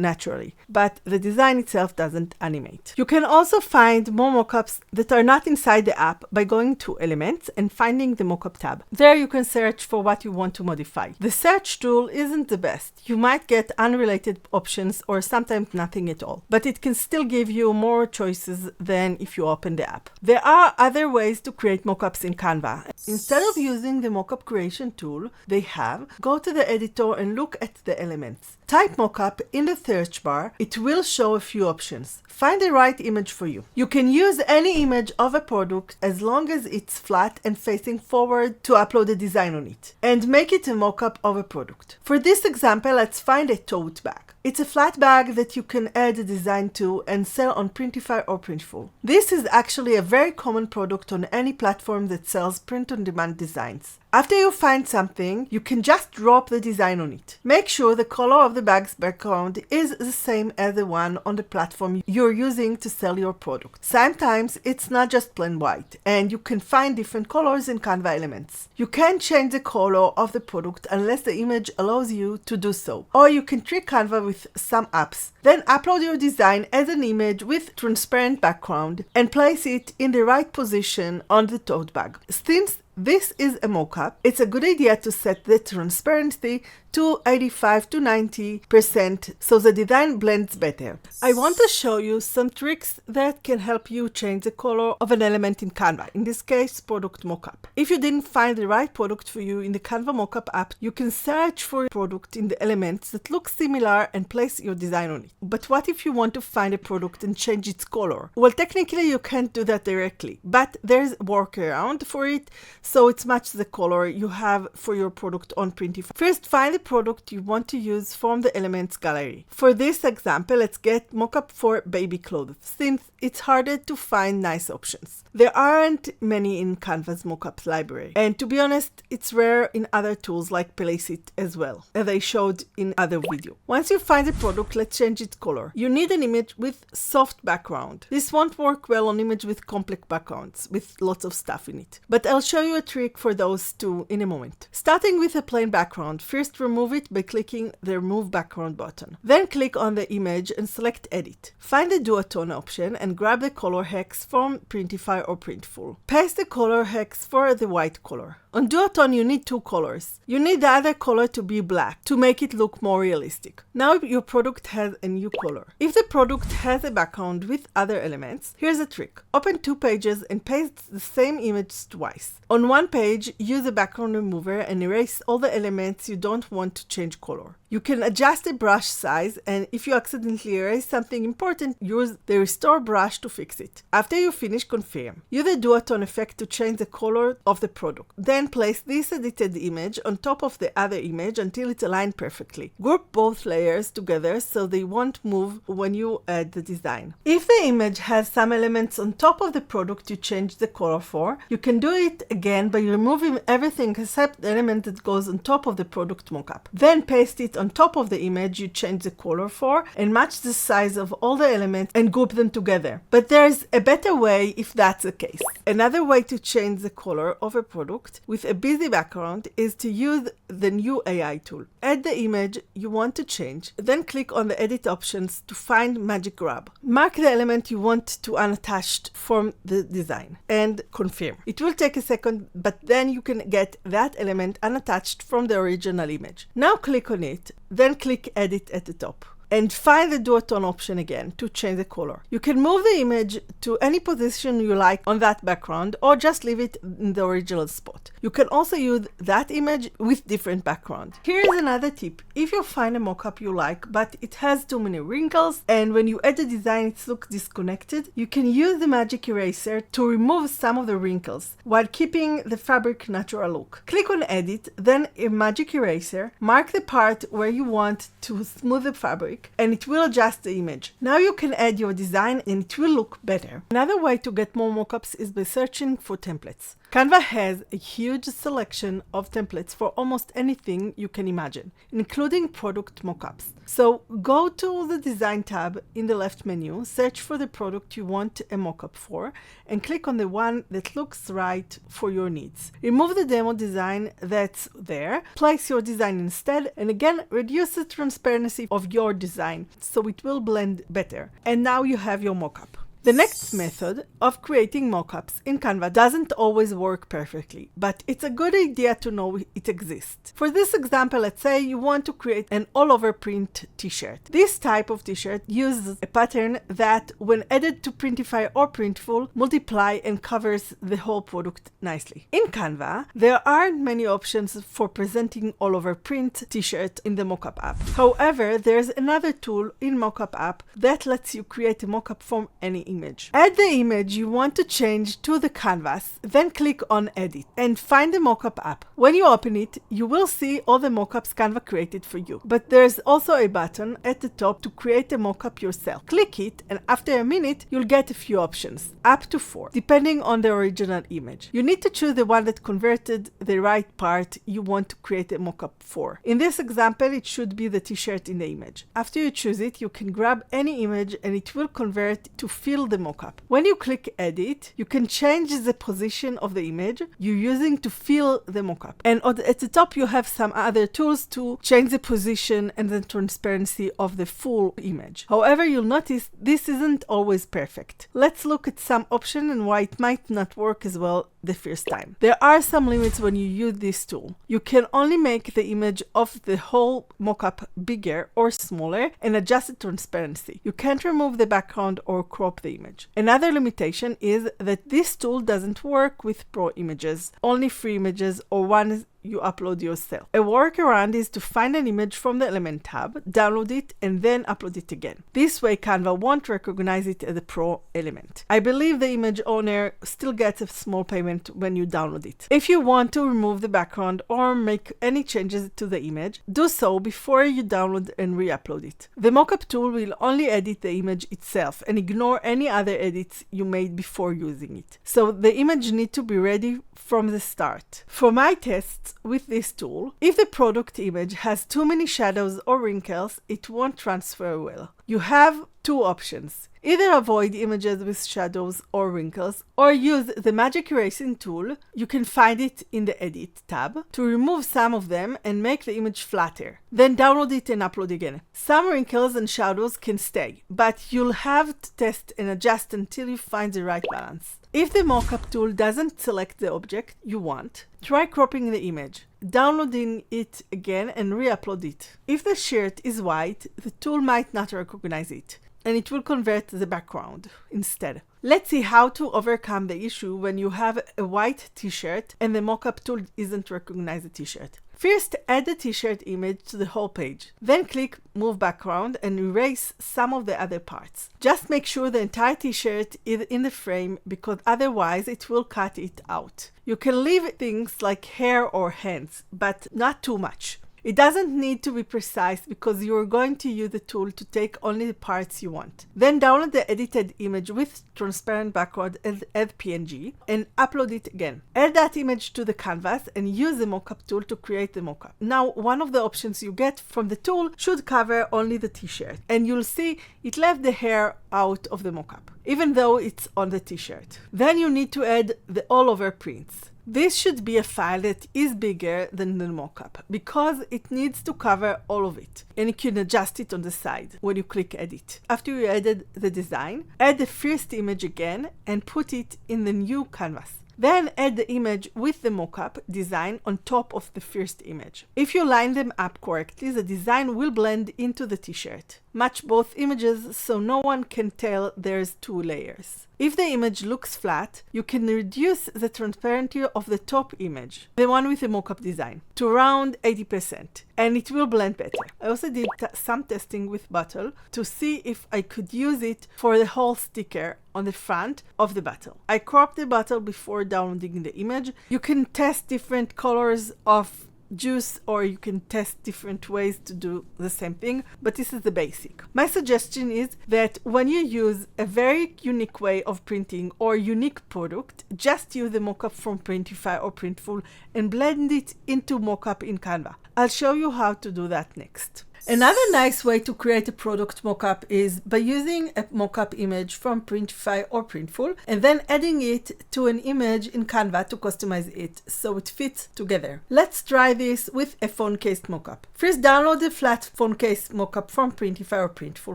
naturally, but the design itself doesn't animate. You can also find more mockups that are not inside the app by going to Elements and finding the mockup tab. There you can search for what you want to modify. The search tool isn't the best. You might get unrelated options or sometimes nothing at all, but it can still give you more choices than if you open the app. There are other ways to create mockups in Canva. Instead of using the mockup creation tool they have, go to the editor and look at the elements. Type mockup in the search bar. It will show a few options. Find the right image for you. You can use any image of a product as long as it's flat and facing forward to upload a design on it, and make it a mockup of a product. For this example, let's find a tote bag. It's a flat bag that you can add a design to and sell on Printify or Printful. This is actually a very common product on any platform that sells print-on-demand designs. After you find something, you can just drop the design on it. Make sure the color of the bag's background is the same as the one on the platform you're using to sell your product. Sometimes it's not just plain white, and you can find different colors in Canva elements. You can change the color of the product unless the image allows you to do so, or you can trick Canva with some apps. Then upload your design as an image with transparent background and place it in the right position on the tote bag. Since this is a mockup, it's a good idea to set the transparency to 85 to 90% so the design blends better. I want to show you some tricks that can help you change the color of an element in Canva, in this case product mockup. If you didn't find the right product for you in the Canva mockup app, you can search for a product in the elements that look similar and place your design on it. But what if you want to find a product and change its color? Well, technically you can't do that directly, but there's a workaround for it, so it's match the color you have for your product on Printify. First, find the product you want to use from the elements gallery. For this example, let's get mockup for baby clothes, since it's harder to find nice options. There aren't many in Canva's mockups library, and to be honest, it's rare in other tools like Placeit as well, as I showed in other video. Once you find the product, let's change its color. You need an image with soft background. This won't work well on image with complex backgrounds with lots of stuff in it, but I'll show you a trick for those two in a moment. Starting with a plain background, first remove it by clicking the Remove Background button. Then click on the image and select Edit. Find the Duotone option and grab the color hex from Printify or Printful. Paste the color hex for the white color. On Duotone, you need two colors. You need the other color to be black to make it look more realistic. Now your product has a new color. If the product has a background with other elements, here's a trick. Open two pages and paste the same image twice. On one page, use a background remover and erase all the elements you don't want to change color. You can adjust the brush size, and if you accidentally erase something important, use the Restore brush to fix it. After you finish, confirm. Use the Duotone effect to change the color of the product. Then place this edited image on top of the other image until it's aligned perfectly. Group both layers together so they won't move when you add the design. If the image has some elements on top of the product you changed the color for, you can do it again by removing everything except the element that goes on top of the product mockup. Then paste it on top of the image you change the color for and match the size of all the elements and group them together. But there's a better way if that's the case. Another way to change the color of a product with a busy background is to use the new AI tool. Add the image you want to change, then click on the edit options to find Magic Grab. Mark the element you want to unattached from the design and confirm. It will take a second, but then you can get that element unattached from the original image. Now click on it, then click edit at the top. And find the duotone option again to change the color. You can move the image to any position you like on that background or just leave it in the original spot. You can also use that image with different background. Here's another tip. If you find a mockup you like, but it has too many wrinkles and when you add the design it looks disconnected, you can use the magic eraser to remove some of the wrinkles while keeping the fabric natural look. Click on edit, then a magic eraser, mark the part where you want to smooth the fabric, and it will adjust the image. Now you can add your design and it will look better. Another way to get more mockups is by searching for templates. Canva has a huge selection of templates for almost anything you can imagine, including product mockups. So go to the Design tab in the left menu, search for the product you want a mockup for, and click on the one that looks right for your needs. Remove the demo design that's there, place your design instead, and again, reduce the transparency of your design so it will blend better. And now you have your mockup. The next method of creating mockups in Canva doesn't always work perfectly, but it's a good idea to know it exists. For this example, let's say you want to create an all-over print t-shirt. This type of t-shirt uses a pattern that, when added to Printify or Printful, multiply and covers the whole product nicely. In Canva, there aren't many options for presenting all-over print t-shirt in the Mockup app. However, there's another tool in Mockup app that lets you create a mockup from any image. Add the image you want to change to the canvas, then click on Edit and find the Mockup app. When you open it, you will see all the mockups Canva created for you. But there's also a button at the top to create a mockup yourself. Click it and after a minute, you'll get a few options, up to 4, depending on the original image. You need to choose the one that converted the right part you want to create a mockup for. In this example, it should be the t-shirt in the image. After you choose it, you can grab any image and it will convert to fill the mockup. When you click Edit, you can change the position of the image you're using to fill the mockup. And at the top, you have some other tools to change the position and the transparency of the full image. However, you'll notice this isn't always perfect. Let's look at some options and why it might not work as well the first time. There are some limits when you use this tool. You can only make the image of the whole mockup bigger or smaller and adjust the transparency. You can't remove the background or crop the image. Another limitation is that this tool doesn't work with pro images, only free images or ones you upload yourself. A workaround is to find an image from the Element tab, download it, and then upload it again. This way, Canva won't recognize it as a pro element. I believe the image owner still gets a small payment when you download it. If you want to remove the background or make any changes to the image, do so before you download and re-upload it. The Mockup tool will only edit the image itself and ignore any other edits you made before using it. So the image needs to be ready from the start. For my tests with this tool, if the product image has too many shadows or wrinkles, it won't transfer well. You have two options. Either avoid images with shadows or wrinkles, or use the magic erasing tool. You can find it in the Edit tab to remove some of them and make the image flatter. Then download it and upload again. Some wrinkles and shadows can stay, but you'll have to test and adjust until you find the right balance. If the mockup tool doesn't select the object you want, try cropping the image, downloading it again and re-upload it. If the shirt is white, the tool might not recognize it, and it will convert the background instead. Let's see how to overcome the issue when you have a white t-shirt and the mockup tool isn't recognize the t-shirt. First, add the t-shirt image to the whole page. Then click Move Background and erase some of the other parts. Just make sure the entire t-shirt is in the frame because otherwise it will cut it out. You can leave things like hair or hands, but not too much. It doesn't need to be precise because you're going to use the tool to take only the parts you want. Then download the edited image with transparent background as PNG and upload it again. Add that image to the canvas and use the mockup tool to create the mockup. Now, one of the options you get from the tool should cover only the t-shirt, and you'll see it left the hair out of the mockup, even though it's on the t-shirt. Then you need to add the all-over prints. This should be a file that is bigger than the mockup because it needs to cover all of it, and you can adjust it on the side when you click edit. After you added the design, add the first image again and put it in the new canvas. Then add the image with the mockup design on top of the first image. If you line them up correctly, the design will blend into the t-shirt. Match both images so no one can tell there's two layers. If the image looks flat, you can reduce the transparency of the top image, the one with the mockup design, to around 80%, and it will blend better. I also did some testing with bottle to see if I could use it for the whole sticker on the front of the bottle. I cropped the bottle before downloading the image. You can test different colors of juice, or you can test different ways to do the same thing, but this is the basic. My suggestion is that when you use a very unique way of printing or unique product, just use the mockup from Printify or Printful and blend it into mockup in Canva. I'll show you how to do that next. Another nice way to create a product mockup is by using a mockup image from Printify or Printful and then adding it to an image in Canva to customize it so it fits together. Let's try this with a phone case mockup. First, download the flat phone case mockup from Printify or Printful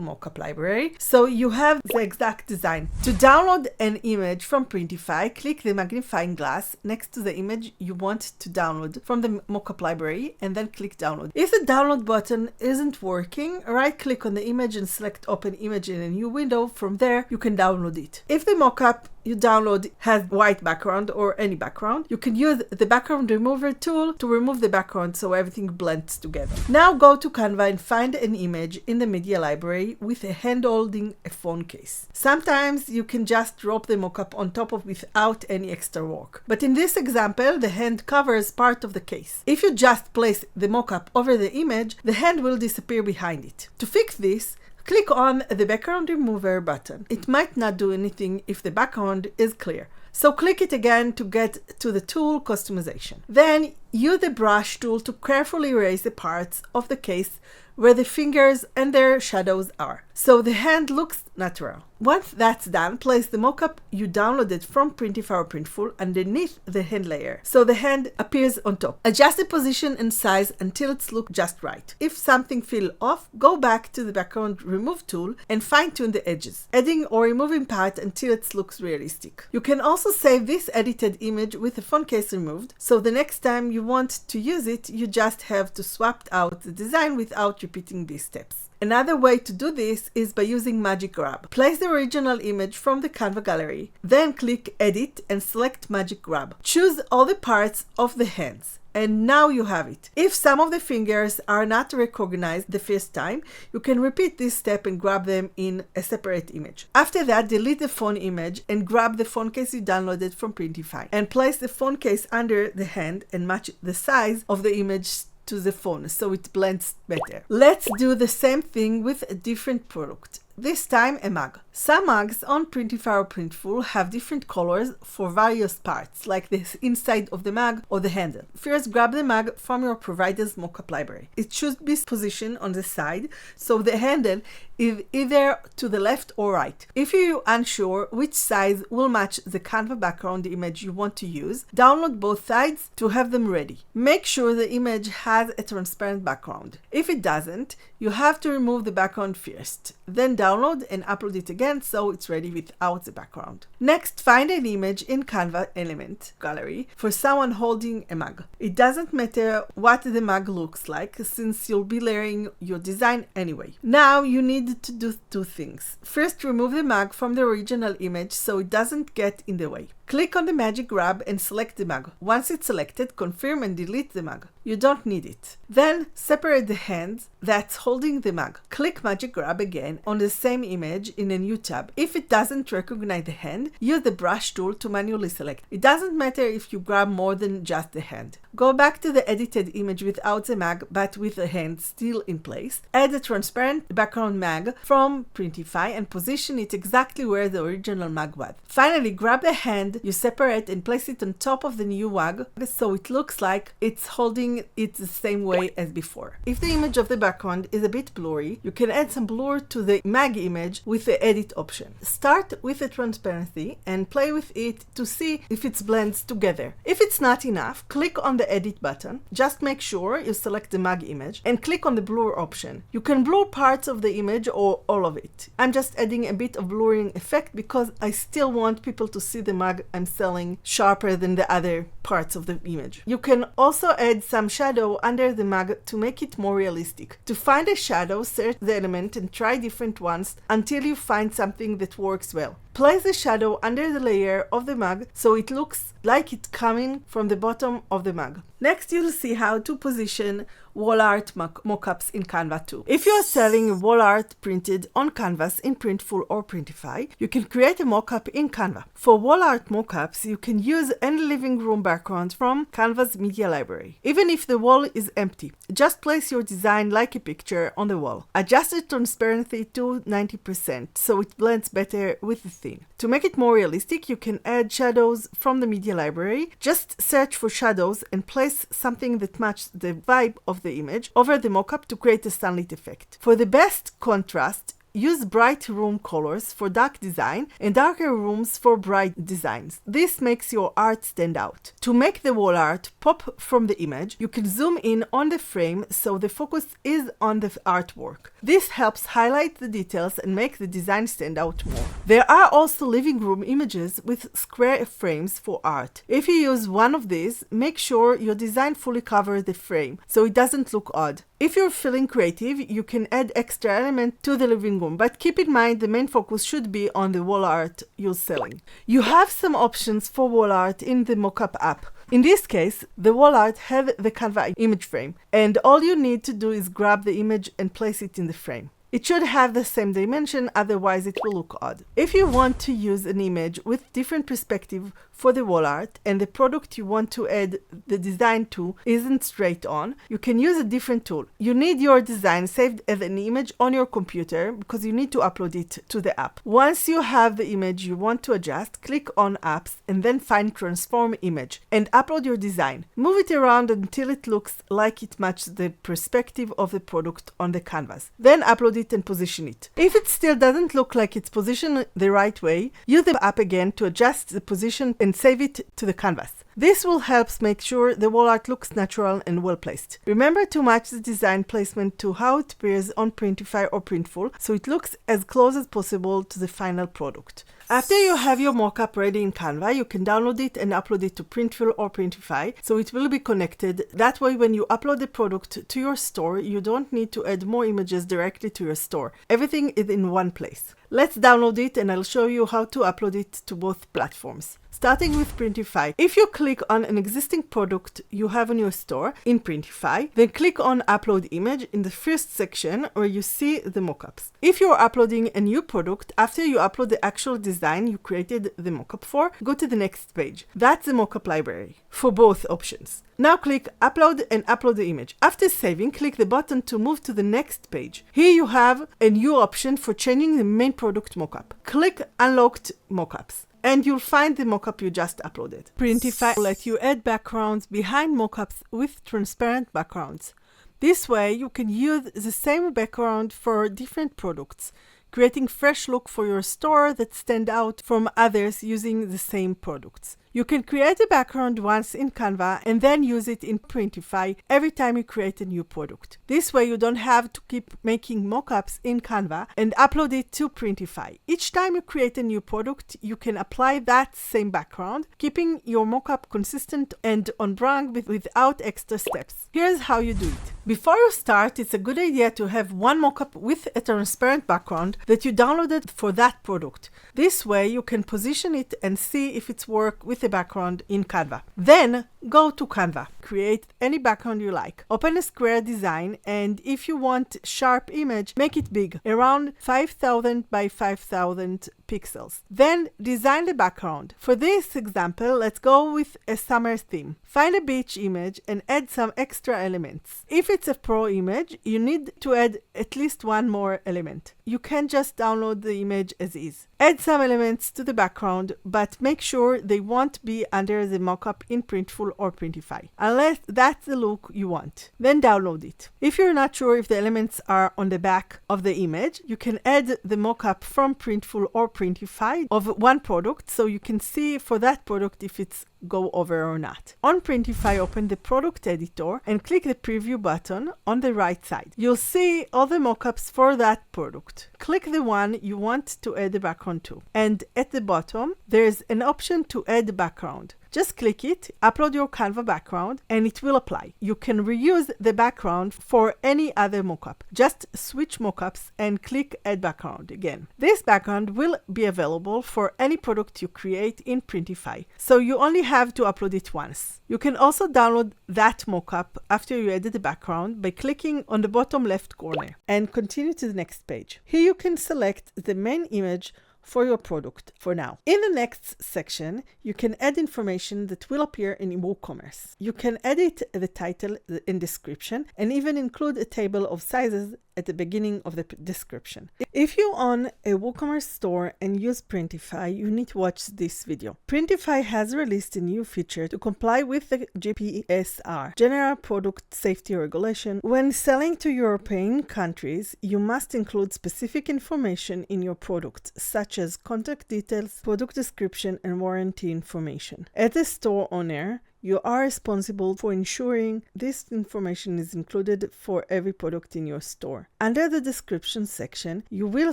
mockup library so you have the exact design. To download an image from Printify, click the magnifying glass next to the image you want to download from the mockup library and then click download. If the download button isn't working, right click on the image and select open image in a new window. From there you can download it. If the mockup you download has white background or any background, you can use the background remover tool to remove the background so everything blends together. Now go to Canva and find an image in the media library with a hand holding a phone case. Sometimes you can just drop the mockup on top of without any extra work, but in this example the hand covers part of the case. If you just place the mockup over the image, the hand will disappear behind it. To fix this, click on the background remover button. It might not do anything if the background is clear, so click it again to get to the tool customization. Then use the brush tool to carefully erase the parts of the case where the fingers and their shadows are, so the hand looks natural. Once that's done, place the mockup you downloaded from Printify or Printful underneath the hand layer, so the hand appears on top. Adjust the position and size until it's look just right. If something feels off, go back to the background remove tool and fine-tune the edges, adding or removing part until it looks realistic. You can also save this edited image with the phone case removed, so the next time you want to use it, you just have to swap out the design without repeating these steps. Another way to do this is by using Magic Grab. Place the original image from the Canva gallery, then click Edit and select Magic Grab. Choose all the parts of the hands, and now you have it. If some of the fingers are not recognized the first time, you can repeat this step and grab them in a separate image. After that, delete the phone image and grab the phone case you downloaded from Printify and place the phone case under the hand and match the size of the image to the phone so it blends better. Let's do the same thing with a different product. This time a mug. Some mugs on Printify or Printful have different colors for various parts, like the inside of the mug or the handle. First, grab the mug from your provider's mockup library. It should be positioned on the side, so the handle is either to the left or right. If you're unsure which size will match the Canva background image you want to use, download both sides to have them ready. Make sure the image has a transparent background. If it doesn't, you have to remove the background first, then download and upload it again so it's ready without the background. Next, find an image in Canva element gallery for someone holding a mug. It doesn't matter what the mug looks like since you'll be layering your design anyway. Now you need to do two things. First, remove the mug from the original image so it doesn't get in the way. Click on the Magic Grab and select the mug. Once it's selected, confirm and delete the mug. you don't need it. Then separate the hand that's holding the mug. Click Magic Grab again on the same image in a new tab. If it doesn't recognize the hand, use the brush tool to manually select. It doesn't matter if you grab more than just the hand. Go back to the edited image without the mug but with the hand still in place. Add a transparent background mug from Printify and position it exactly where the original mug was. Finally, grab the hand you separate and place it on top of the new mug so it looks like it's holding it the same way as before. If the image of the background is a bit blurry, you can add some blur to the mug image with the edit option. Start with the transparency and play with it to see if it blends together. If it's not enough, click on the edit button. Just make sure you select the mug image and click on the blur option. You can blur parts of the image or all of it. I'm just adding a bit of blurring effect because I still want people to see the mug I'm selling sharper than the other parts of the image. You can also add some shadow under the mug to make it more realistic. To find a shadow, search the element and try different ones until you find something that works well. Place the shadow under the layer of the mug so it looks like it's coming from the bottom of the mug. Next, you'll see how to position wall art mockups in Canva too. If you are selling wall art printed on canvas in Printful or Printify, you can create a mockup in Canva. For wall art mockups, you can use any living room background from Canva's media library. Even if the wall is empty, just place your design like a picture on the wall. Adjust the transparency to 90% so it blends better with the theme. To make it more realistic, you can add shadows from the media library. Just search for shadows and place something that matches the vibe of the image over the mockup to create a sunlit effect. For the best contrast, use bright room colors for dark design and darker rooms for bright designs. This makes your art stand out. To make the wall art pop from the image, you can zoom in on the frame so the focus is on the artwork. This helps highlight the details and make the design stand out more. There are also living room images with square frames for art. If you use one of these, make sure your design fully covers the frame so it doesn't look odd. If you're feeling creative, you can add extra elements to the living room, but keep in mind the main focus should be on the wall art you're selling. You have some options for wall art in the Mockup app. In this case, the wall art has the Canva image frame, and all you need to do is grab the image and place it in the frame. It should have the same dimension, otherwise it will look odd. If you want to use an image with different perspective for the wall art and the product you want to add the design to isn't straight on, you can use a different tool. You need your design saved as an image on your computer because you need to upload it to the app. Once you have the image you want to adjust, click on Apps and then find Transform Image and upload your design. Move it around until it looks like it matches the perspective of the product on the canvas. Then upload it and position it. If it still doesn't look like it's positioned the right way, use the app again to adjust the position and save it to the canvas. This will help make sure the wall art looks natural and well placed. Remember to match the design placement to how it appears on Printify or Printful so it looks as close as possible to the final product. After you have your mockup ready in Canva, you can download it and upload it to Printful or Printify so it will be connected. That way when you upload the product to your store, you don't need to add more images directly to your store. Everything is in one place. Let's download it and I'll show you how to upload it to both platforms. Starting with Printify. If you click on an existing product you have in your store in Printify, then click on Upload Image in the first section where you see the mockups. If you're uploading a new product, after you upload the actual design you created the mockup for, go to the next page. That's the mockup library for both options. Now click Upload and upload the image. After saving, click the button to move to the next page. Here you have a new option for changing the main product mockup. Click Unlocked Mockups and you'll find the mockup you just uploaded. Printify will let you add backgrounds behind mockups with transparent backgrounds. This way you can use the same background for different products, creating fresh look for your store that stand out from others using the same products. You can create a background once in Canva and then use it in Printify every time you create a new product. This way you don't have to keep making mockups in Canva and upload it to Printify. Each time you create a new product, you can apply that same background, keeping your mockup consistent and on brand without extra steps. Here's how you do it. Before you start, it's a good idea to have one mockup with a transparent background that you downloaded for that product. This way you can position it and see if it's work with a background in Canva. Then go to Canva. Create any background you like. Open a square design, and if you want sharp image, make it big, around 5000 by 5000 pixels. Then design the background. For this example, let's go with a summer theme. Find a beach image and add some extra elements. If it's a pro image, you need to add at least one more element. You can't just download the image as is. Add some elements to the background, but make sure they won't be under the mockup in Printful or Printify, unless that's the look you want. Then download it. If you're not sure if the elements are on the back of the image, you can add the mockup from Printful or Printify of one product, so you can see for that product if it's go over or not. On Printify, open the product editor and click the preview button on the right side. You'll see all the mockups for that product. Click the one you want to add the background to, and at the bottom there's an option to add the background. Just click it, upload your Canva background, and it will apply. You can reuse the background for any other mockup. Just switch mockups and click Add Background again. This background will be available for any product you create in Printify, so you only have to upload it once. You can also download that mockup after you added the background by clicking on the bottom left corner and continue to the next page. Here you can select the main image for your product for now. In the next section, you can add information that will appear in WooCommerce. You can edit the title and description and even include a table of sizes at the beginning of the description. If you own a WooCommerce store and use Printify, you need to watch this video. Printify has released a new feature to comply with the GPSR, General Product Safety Regulation. When selling to European countries, you must include specific information in your product, such as contact details, product description, and warranty information. As a store owner, you are responsible for ensuring this information is included for every product in your store. Under the description section, you will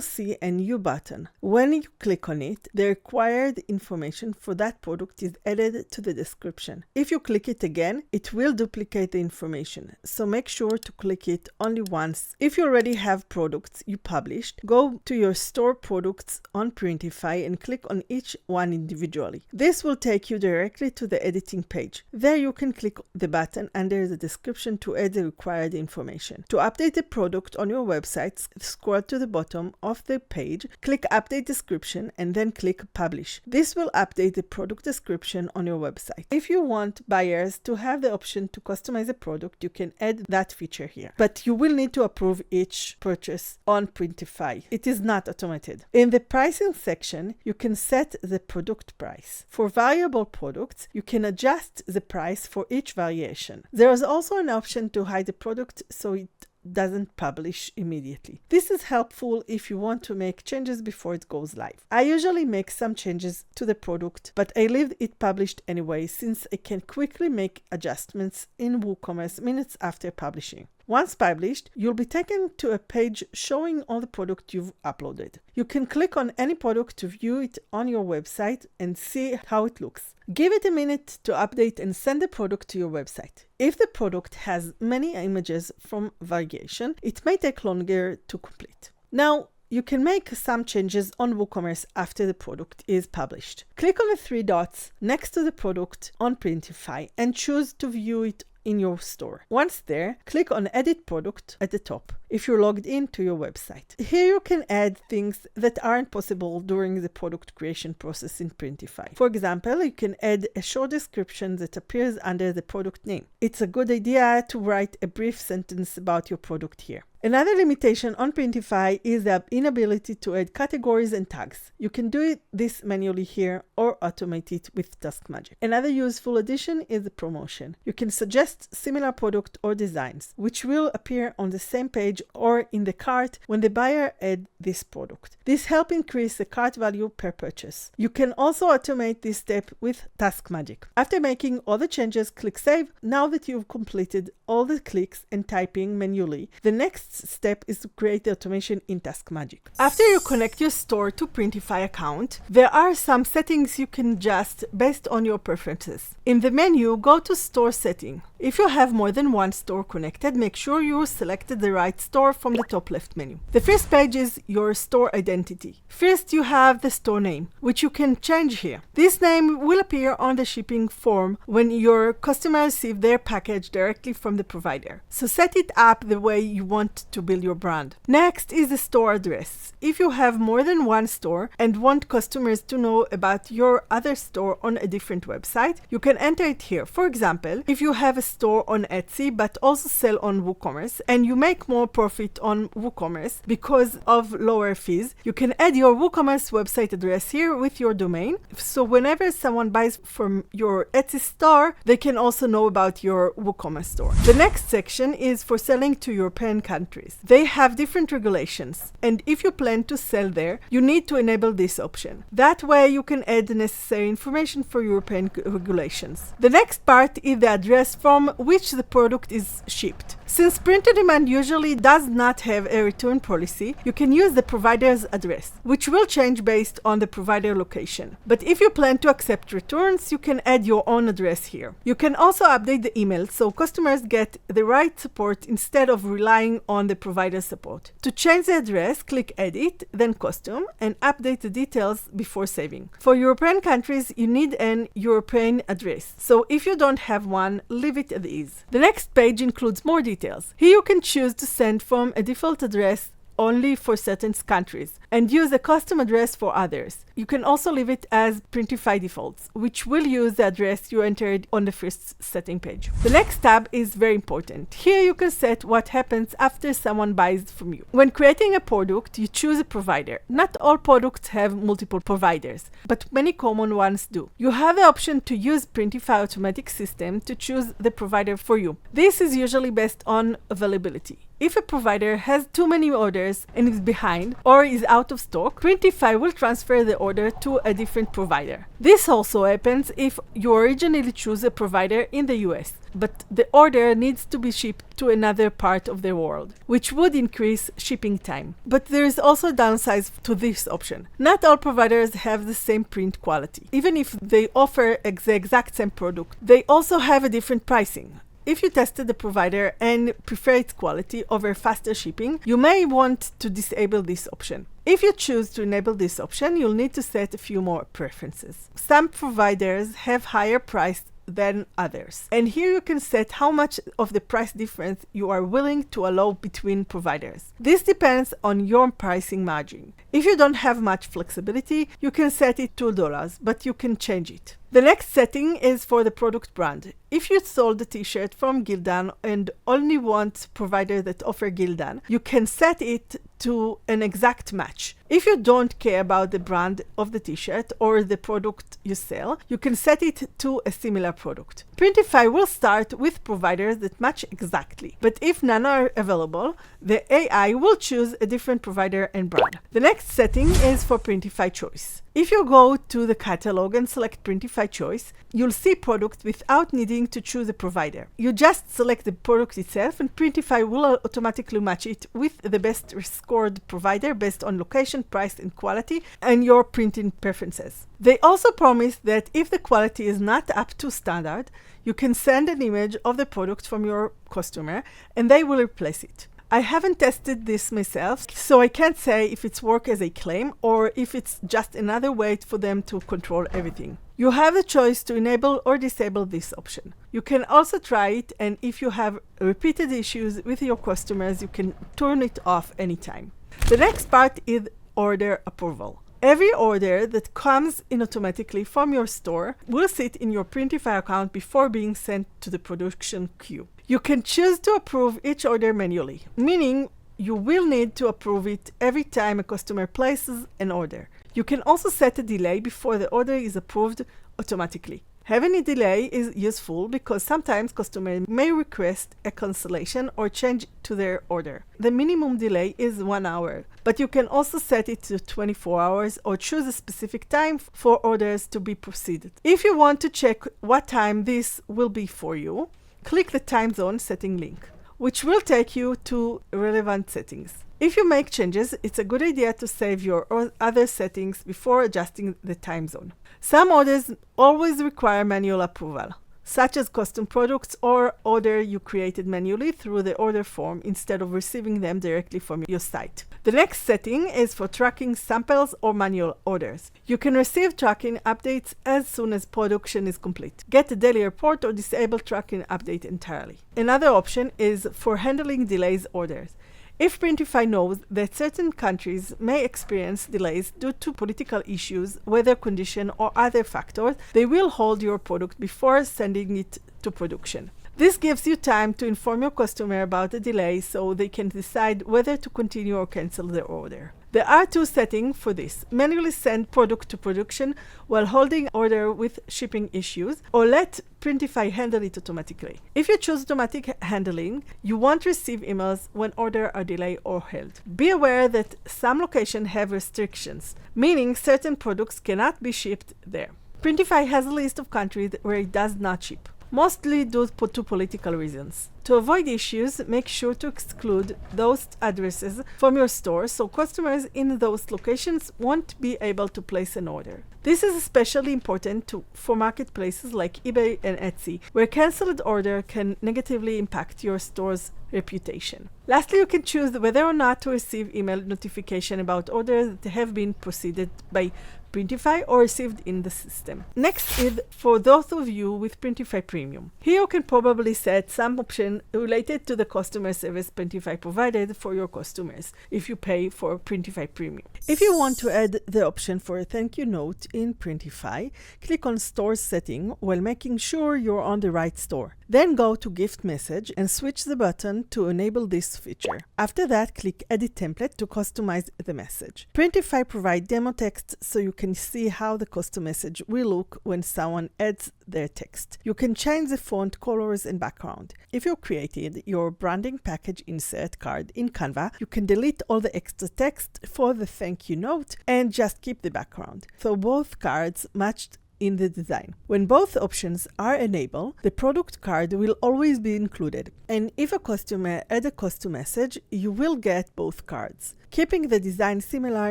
see a new button. When you click on it, the required information for that product is added to the description. If you click it again, it will duplicate the information, so make sure to click it only once. If you already have products you published, go to your store products on Printify and click on each one individually. This will take you directly to the editing page. There you can click the button under the description to add the required information. To update the product on your website, scroll to the bottom of the page, click Update Description, and then click Publish. This will update the product description on your website. If you want buyers to have the option to customize a product, you can add that feature here. But you will need to approve each purchase on Printify. It is not automated. In the pricing section, you can set the product price. For variable products, you can adjust the price for each variation. There is also an option to hide the product so it doesn't publish immediately. This is helpful if you want to make changes before it goes live. I usually make some changes to the product, but I leave it published anyway since I can quickly make adjustments in WooCommerce minutes after publishing. Once published, you'll be taken to a page showing all the product you've uploaded. You can click on any product to view it on your website and see how it looks. Give it a minute to update and send the product to your website. If the product has many images from variation, it may take longer to complete. Now, you can make some changes on WooCommerce after the product is published. Click on the three dots next to the product on Printify and choose to view it in your store. Once there, click on Edit Product at the top if you're logged into your website. Here you can add things that aren't possible during the product creation process in Printify. For example, you can add a short description that appears under the product name. It's a good idea to write a brief sentence about your product here. Another limitation on Printify is the inability to add categories and tags. You can do this manually here or automate it with Task Magic. Another useful addition is the promotion. You can suggest similar product or designs, which will appear on the same page or in the cart when the buyer adds this product. This helps increase the cart value per purchase. You can also automate this step with Task Magic. After making all the changes, click Save. Now that you've completed all the clicks and typing manually, the next step is to create the automation in Task Magic. After you connect your store to Printify account, there are some settings you can adjust based on your preferences. In the menu, go to Store Setting. If you have more than one store connected, make sure you selected the right store from the top left menu. The first page is your store identity. First, you have the store name, which you can change here. This name will appear on the shipping form when your customers receive their package directly from the provider. So set it up the way you want to build your brand. Next is the store address. If you have more than one store and want customers to know about your other store on a different website, you can enter it here. For example, if you have a store on Etsy but also sell on WooCommerce and you make more profit on WooCommerce because of lower fees, you can add your WooCommerce website address here with your domain. So whenever someone buys from your Etsy store, they can also know about your WooCommerce store. The next section is for selling to European countries. They have different regulations, and if you plan to sell there, you need to enable this option. That way you can add the necessary information for European regulations. The next part is the address from which the product is shipped. Since print-on-demand usually does not have a return policy, you can use the provider's address, which will change based on the provider location. But if you plan to accept returns, you can add your own address here. You can also update the email so customers get the right support instead of relying on the provider's support. To change the address, click Edit, then Custom, and update the details before saving. For European countries, you need an European address. So if you don't have one, leave it as is. The next page includes more details. Here you can choose to send from a default address only for certain countries and use a custom address for others. You can also leave it as Printify defaults, which will use the address you entered on the first setting page. The next tab is very important. Here you can set what happens after someone buys from you. When creating a product, you choose a provider. Not all products have multiple providers, but many common ones do. You have the option to use Printify automatic system to choose the provider for you. This is usually based on availability. If a provider has too many orders and is behind or is out of stock, Printify will transfer the order to a different provider. This also happens if you originally choose a provider in the US, but the order needs to be shipped to another part of the world, which would increase shipping time. But there is also a downside to this option. Not all providers have the same print quality. Even if they offer the exact same product, they also have a different pricing. If you tested the provider and prefer its quality over faster shipping, you may want to disable this option. If you choose to enable this option, you'll need to set a few more preferences. Some providers have higher price than others. And here you can set how much of the price difference you are willing to allow between providers. This depends on your pricing margin. If you don't have much flexibility, you can set it $2, but you can change it. The next setting is for the product brand. If you sold a t-shirt from Gildan and only want provider that offer Gildan, you can set it to an exact match. If you don't care about the brand of the t-shirt or the product you sell, you can set it to a similar product. Printify will start with providers that match exactly, but if none are available, the AI will choose a different provider and brand. The next setting is for Printify choice. If you go to the catalog and select Printify choice, you'll see products without needing to choose a provider. You just select the product itself and Printify will automatically match it with the best scored provider based on location, price, and quality, and your printing preferences. They also promise that if the quality is not up to standard, you can send an image of the product from your customer and they will replace it. I haven't tested this myself, so I can't say if it's work as they claim or if it's just another way for them to control everything. You have the choice to enable or disable this option. You can also try it, and if you have repeated issues with your customers, you can turn it off anytime. The next part is order approval. Every order that comes in automatically from your store will sit in your Printify account before being sent to the production queue. You can choose to approve each order manually, meaning you will need to approve it every time a customer places an order. You can also set a delay before the order is approved automatically. Having a delay is useful because sometimes customers may request a cancellation or change to their order. The minimum delay is 1 hour, but you can also set it to 24 hours or choose a specific time for orders to be proceeded. If you want to check what time this will be for you, click the time zone setting link, which will take you to relevant settings. If you make changes, it's a good idea to save your other settings before adjusting the time zone. Some orders always require manual approval, such as custom products or order you created manually through the order form instead of receiving them directly from your site. The next setting is for tracking samples or manual orders. You can receive tracking updates as soon as production is complete. Get a daily report or disable tracking update entirely. Another option is for handling delays orders. If Printify knows that certain countries may experience delays due to political issues, weather condition, or other factors, they will hold your product before sending it to production. This gives you time to inform your customer about the delay so they can decide whether to continue or cancel the order. There are two settings for this: manually send product to production while holding order with shipping issues, or let Printify handle it automatically. If you choose automatic handling, you won't receive emails when orders are delayed or held. Be aware that some locations have restrictions, meaning certain products cannot be shipped there. Printify has a list of countries where it does not ship, mostly due to political reasons. To avoid issues, make sure to exclude those addresses from your store so customers in those locations won't be able to place an order. This is especially important for marketplaces like eBay and Etsy, where cancelled order can negatively impact your store's reputation. Lastly, you can choose whether or not to receive email notification about orders that have been processed by Printify or received in the system. Next is for those of you with Printify Premium. Here you can probably set some options related to the customer service Printify provided for your customers if you pay for Printify Premium. If you want to add the option for a thank you note in Printify, click on Store Setting while making sure you're on the right store. Then go to Gift Message and switch the button to enable this feature. After that, click Edit Template to customize the message. Printify provides demo text so you can see how the custom message will look when someone adds their text. You can change the font, colors, and background. If you created your branding package insert card in Canva, you can delete all the extra text for the thank you note and just keep the background, so both cards matched in the design. When both options are enabled, the product card will always be included. And if a customer adds a custom message, you will get both cards. Keeping the design similar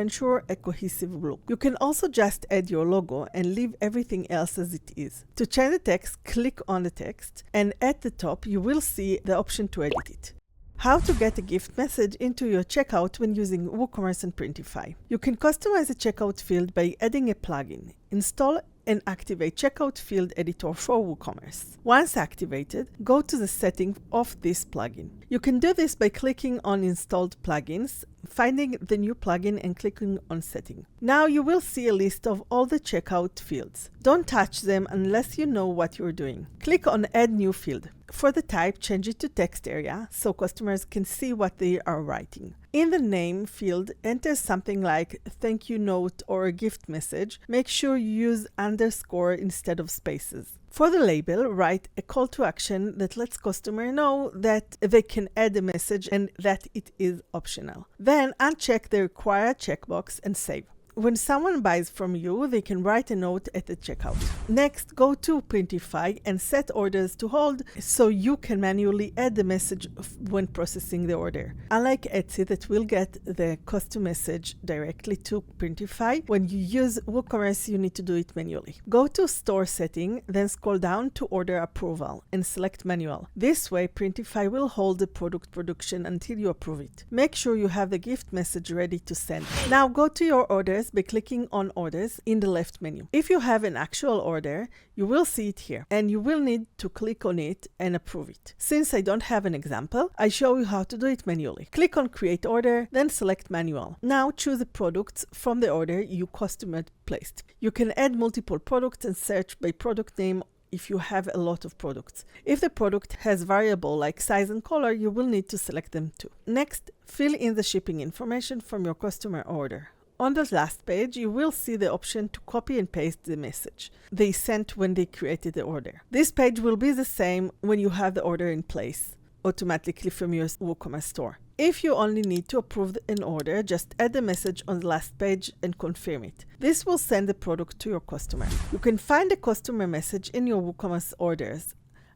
ensures a cohesive look. You can also just add your logo and leave everything else as it is. To change the text, click on the text, and at the top you will see the option to edit it. How to get a gift message into your checkout when using WooCommerce and Printify. You can customize the checkout field by adding a plugin. Install and activate Checkout Field Editor for WooCommerce. Once activated, go to the setting of this plugin. You can do this by clicking on Installed Plugins, finding the new plugin and clicking on Setting. Now you will see a list of all the checkout fields. Don't touch them unless you know what you're doing. Click on Add New Field. For the type, change it to text area so customers can see what they are writing. In the name field, enter something like thank you note or a gift message. Make sure you use underscore instead of spaces. For the label, write a call to action that lets customer know that they can add a message and that it is optional. Then uncheck the required checkbox and save. When someone buys from you, they can write a note at the checkout. Next, go to Printify and set orders to hold so you can manually add the message when processing the order. Unlike Etsy that will get the custom message directly to Printify, when you use WooCommerce, you need to do it manually. Go to Store Setting, then scroll down to Order Approval and select Manual. This way, Printify will hold the product production until you approve it. Make sure you have the gift message ready to send. Now go to your orders by clicking on Orders in the left menu. If you have an actual order, you will see it here, and you will need to click on it and approve it. Since I don't have an example, I show you how to do it manually. Click on Create Order, then select Manual. Now choose the products from the order you customer placed. You can add multiple products and search by product name if you have a lot of products. If the product has variable like size and color, you will need to select them too. Next, fill in the shipping information from your customer order. On the last page, you will see the option to copy and paste the message they sent when they created the order. This page will be the same when you have the order in place automatically from your WooCommerce store. If you only need to approve an order, just add the message on the last page and confirm it. This will send the product to your customer. You can find the customer message in your WooCommerce orders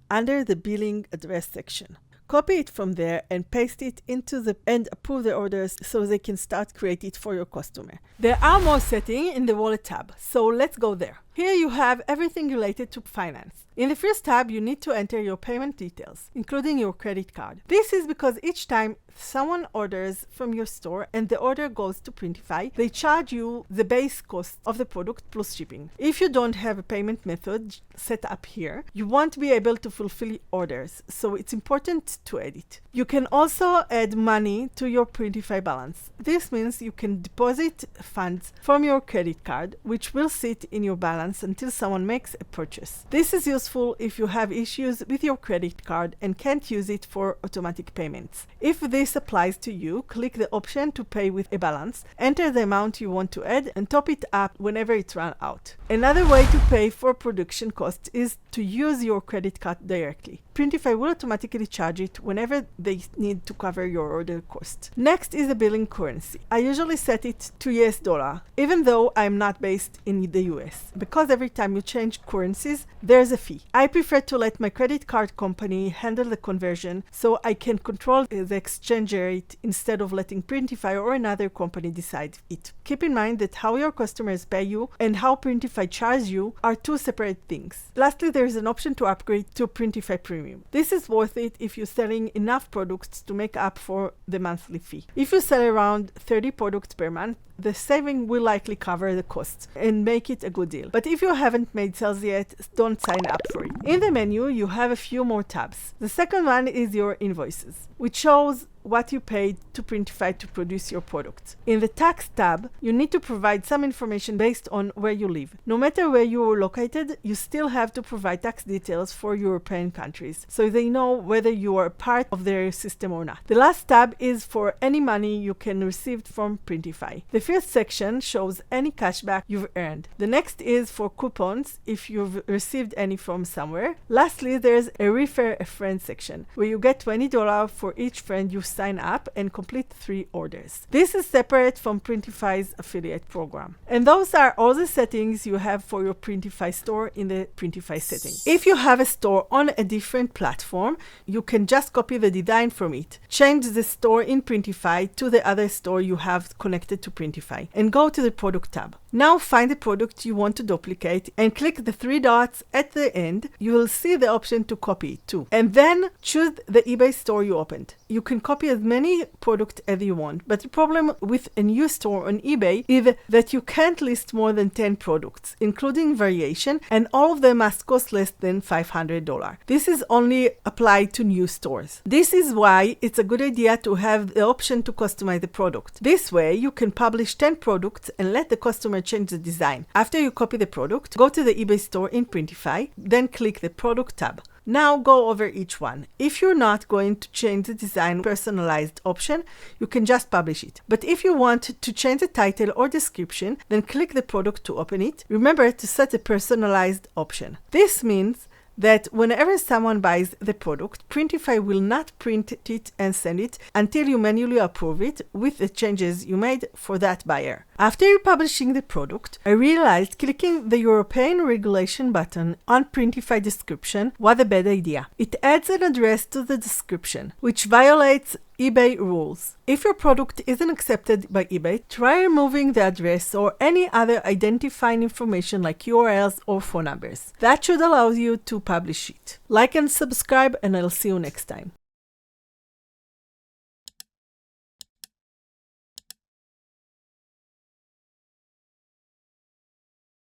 under the billing address section. copy it from there and paste it into and approve the orders so they can start create it for your customer. There are more settings in the wallet tab, so let's go there. Here you have everything related to finance. In the first tab, you need to enter your payment details, including your credit card. This is because each time someone orders from your store and the order goes to Printify, they charge you the base cost of the product plus shipping. If you don't have a payment method set up here, you won't be able to fulfill orders, so it's important to add it. You can also add money to your Printify balance. This means you can deposit funds from your credit card, which will sit in your balance until someone makes a purchase. This is useful if you have issues with your credit card and can't use it for automatic payments. If this applies to you, click the option to pay with a balance, enter the amount you want to add, and top it up whenever it's run out. Another way to pay for production costs is to use your credit card directly. Printify will automatically charge it whenever they need to cover your order cost. Next is the billing currency. I usually set it to US dollar, even though I'm not based in the US, because every time you change currencies, there's a fee. I prefer to let my credit card company handle the conversion so I can control the exchange rate instead of letting Printify or another company decide it. Keep in mind that how your customers pay you and how Printify charges you are two separate things. Lastly, there is an option to upgrade to Printify Premium. This is worth it if you're selling enough products to make up for the monthly fee. If you sell around 30 products per month, the saving will likely cover the costs and make it a good deal. But if you haven't made sales yet, don't sign up for it. In the menu, you have a few more tabs. The second one is your invoices, which shows what you paid to Printify to produce your product. In the tax tab, you need to provide some information based on where you live. No matter where you are located, you still have to provide tax details for European countries, so they know whether you are part of their system or not. The last tab is for any money you can receive from Printify. The first section shows any cashback you've earned. The next is for coupons if you've received any from somewhere. Lastly, there's a refer a friend section where you get $20 for each friend you sign up and complete 3 orders. This is separate from Printify's affiliate program. And those are all the settings you have for your Printify store in the Printify settings. If you have a store on a different platform, you can just copy the design from it, change the store in Printify to the other store you have connected to Printify, and go to the product tab. Now find the product you want to duplicate and click the 3 dots at the end. You will see the option to copy it too. And then choose the eBay store you opened. You can copy as many products as you want, but the problem with a new store on eBay is that you can't list more than 10 products, including variation, and all of them must cost less than $500. This is only applied to new stores. This is why it's a good idea to have the option to customize the product. This way, you can publish 10 products and let the customer change the design. After you copy the product, go to the eBay store in Printify, then click the product tab. Now go over each one. If you're not going to change the design personalized option, you can just publish it. But if you want to change the title or description, then click the product to open it. Remember to set a personalized option. This means that whenever someone buys the product, Printify will not print it and send it until you manually approve it with the changes you made for that buyer. After publishing the product, I realized clicking the European regulation button on Printify description was a bad idea. It adds an address to the description, which violates eBay rules. If your product isn't accepted by eBay, try removing the address or any other identifying information like URLs or phone numbers. That should allow you to publish it. Like and subscribe, and I'll see you next time.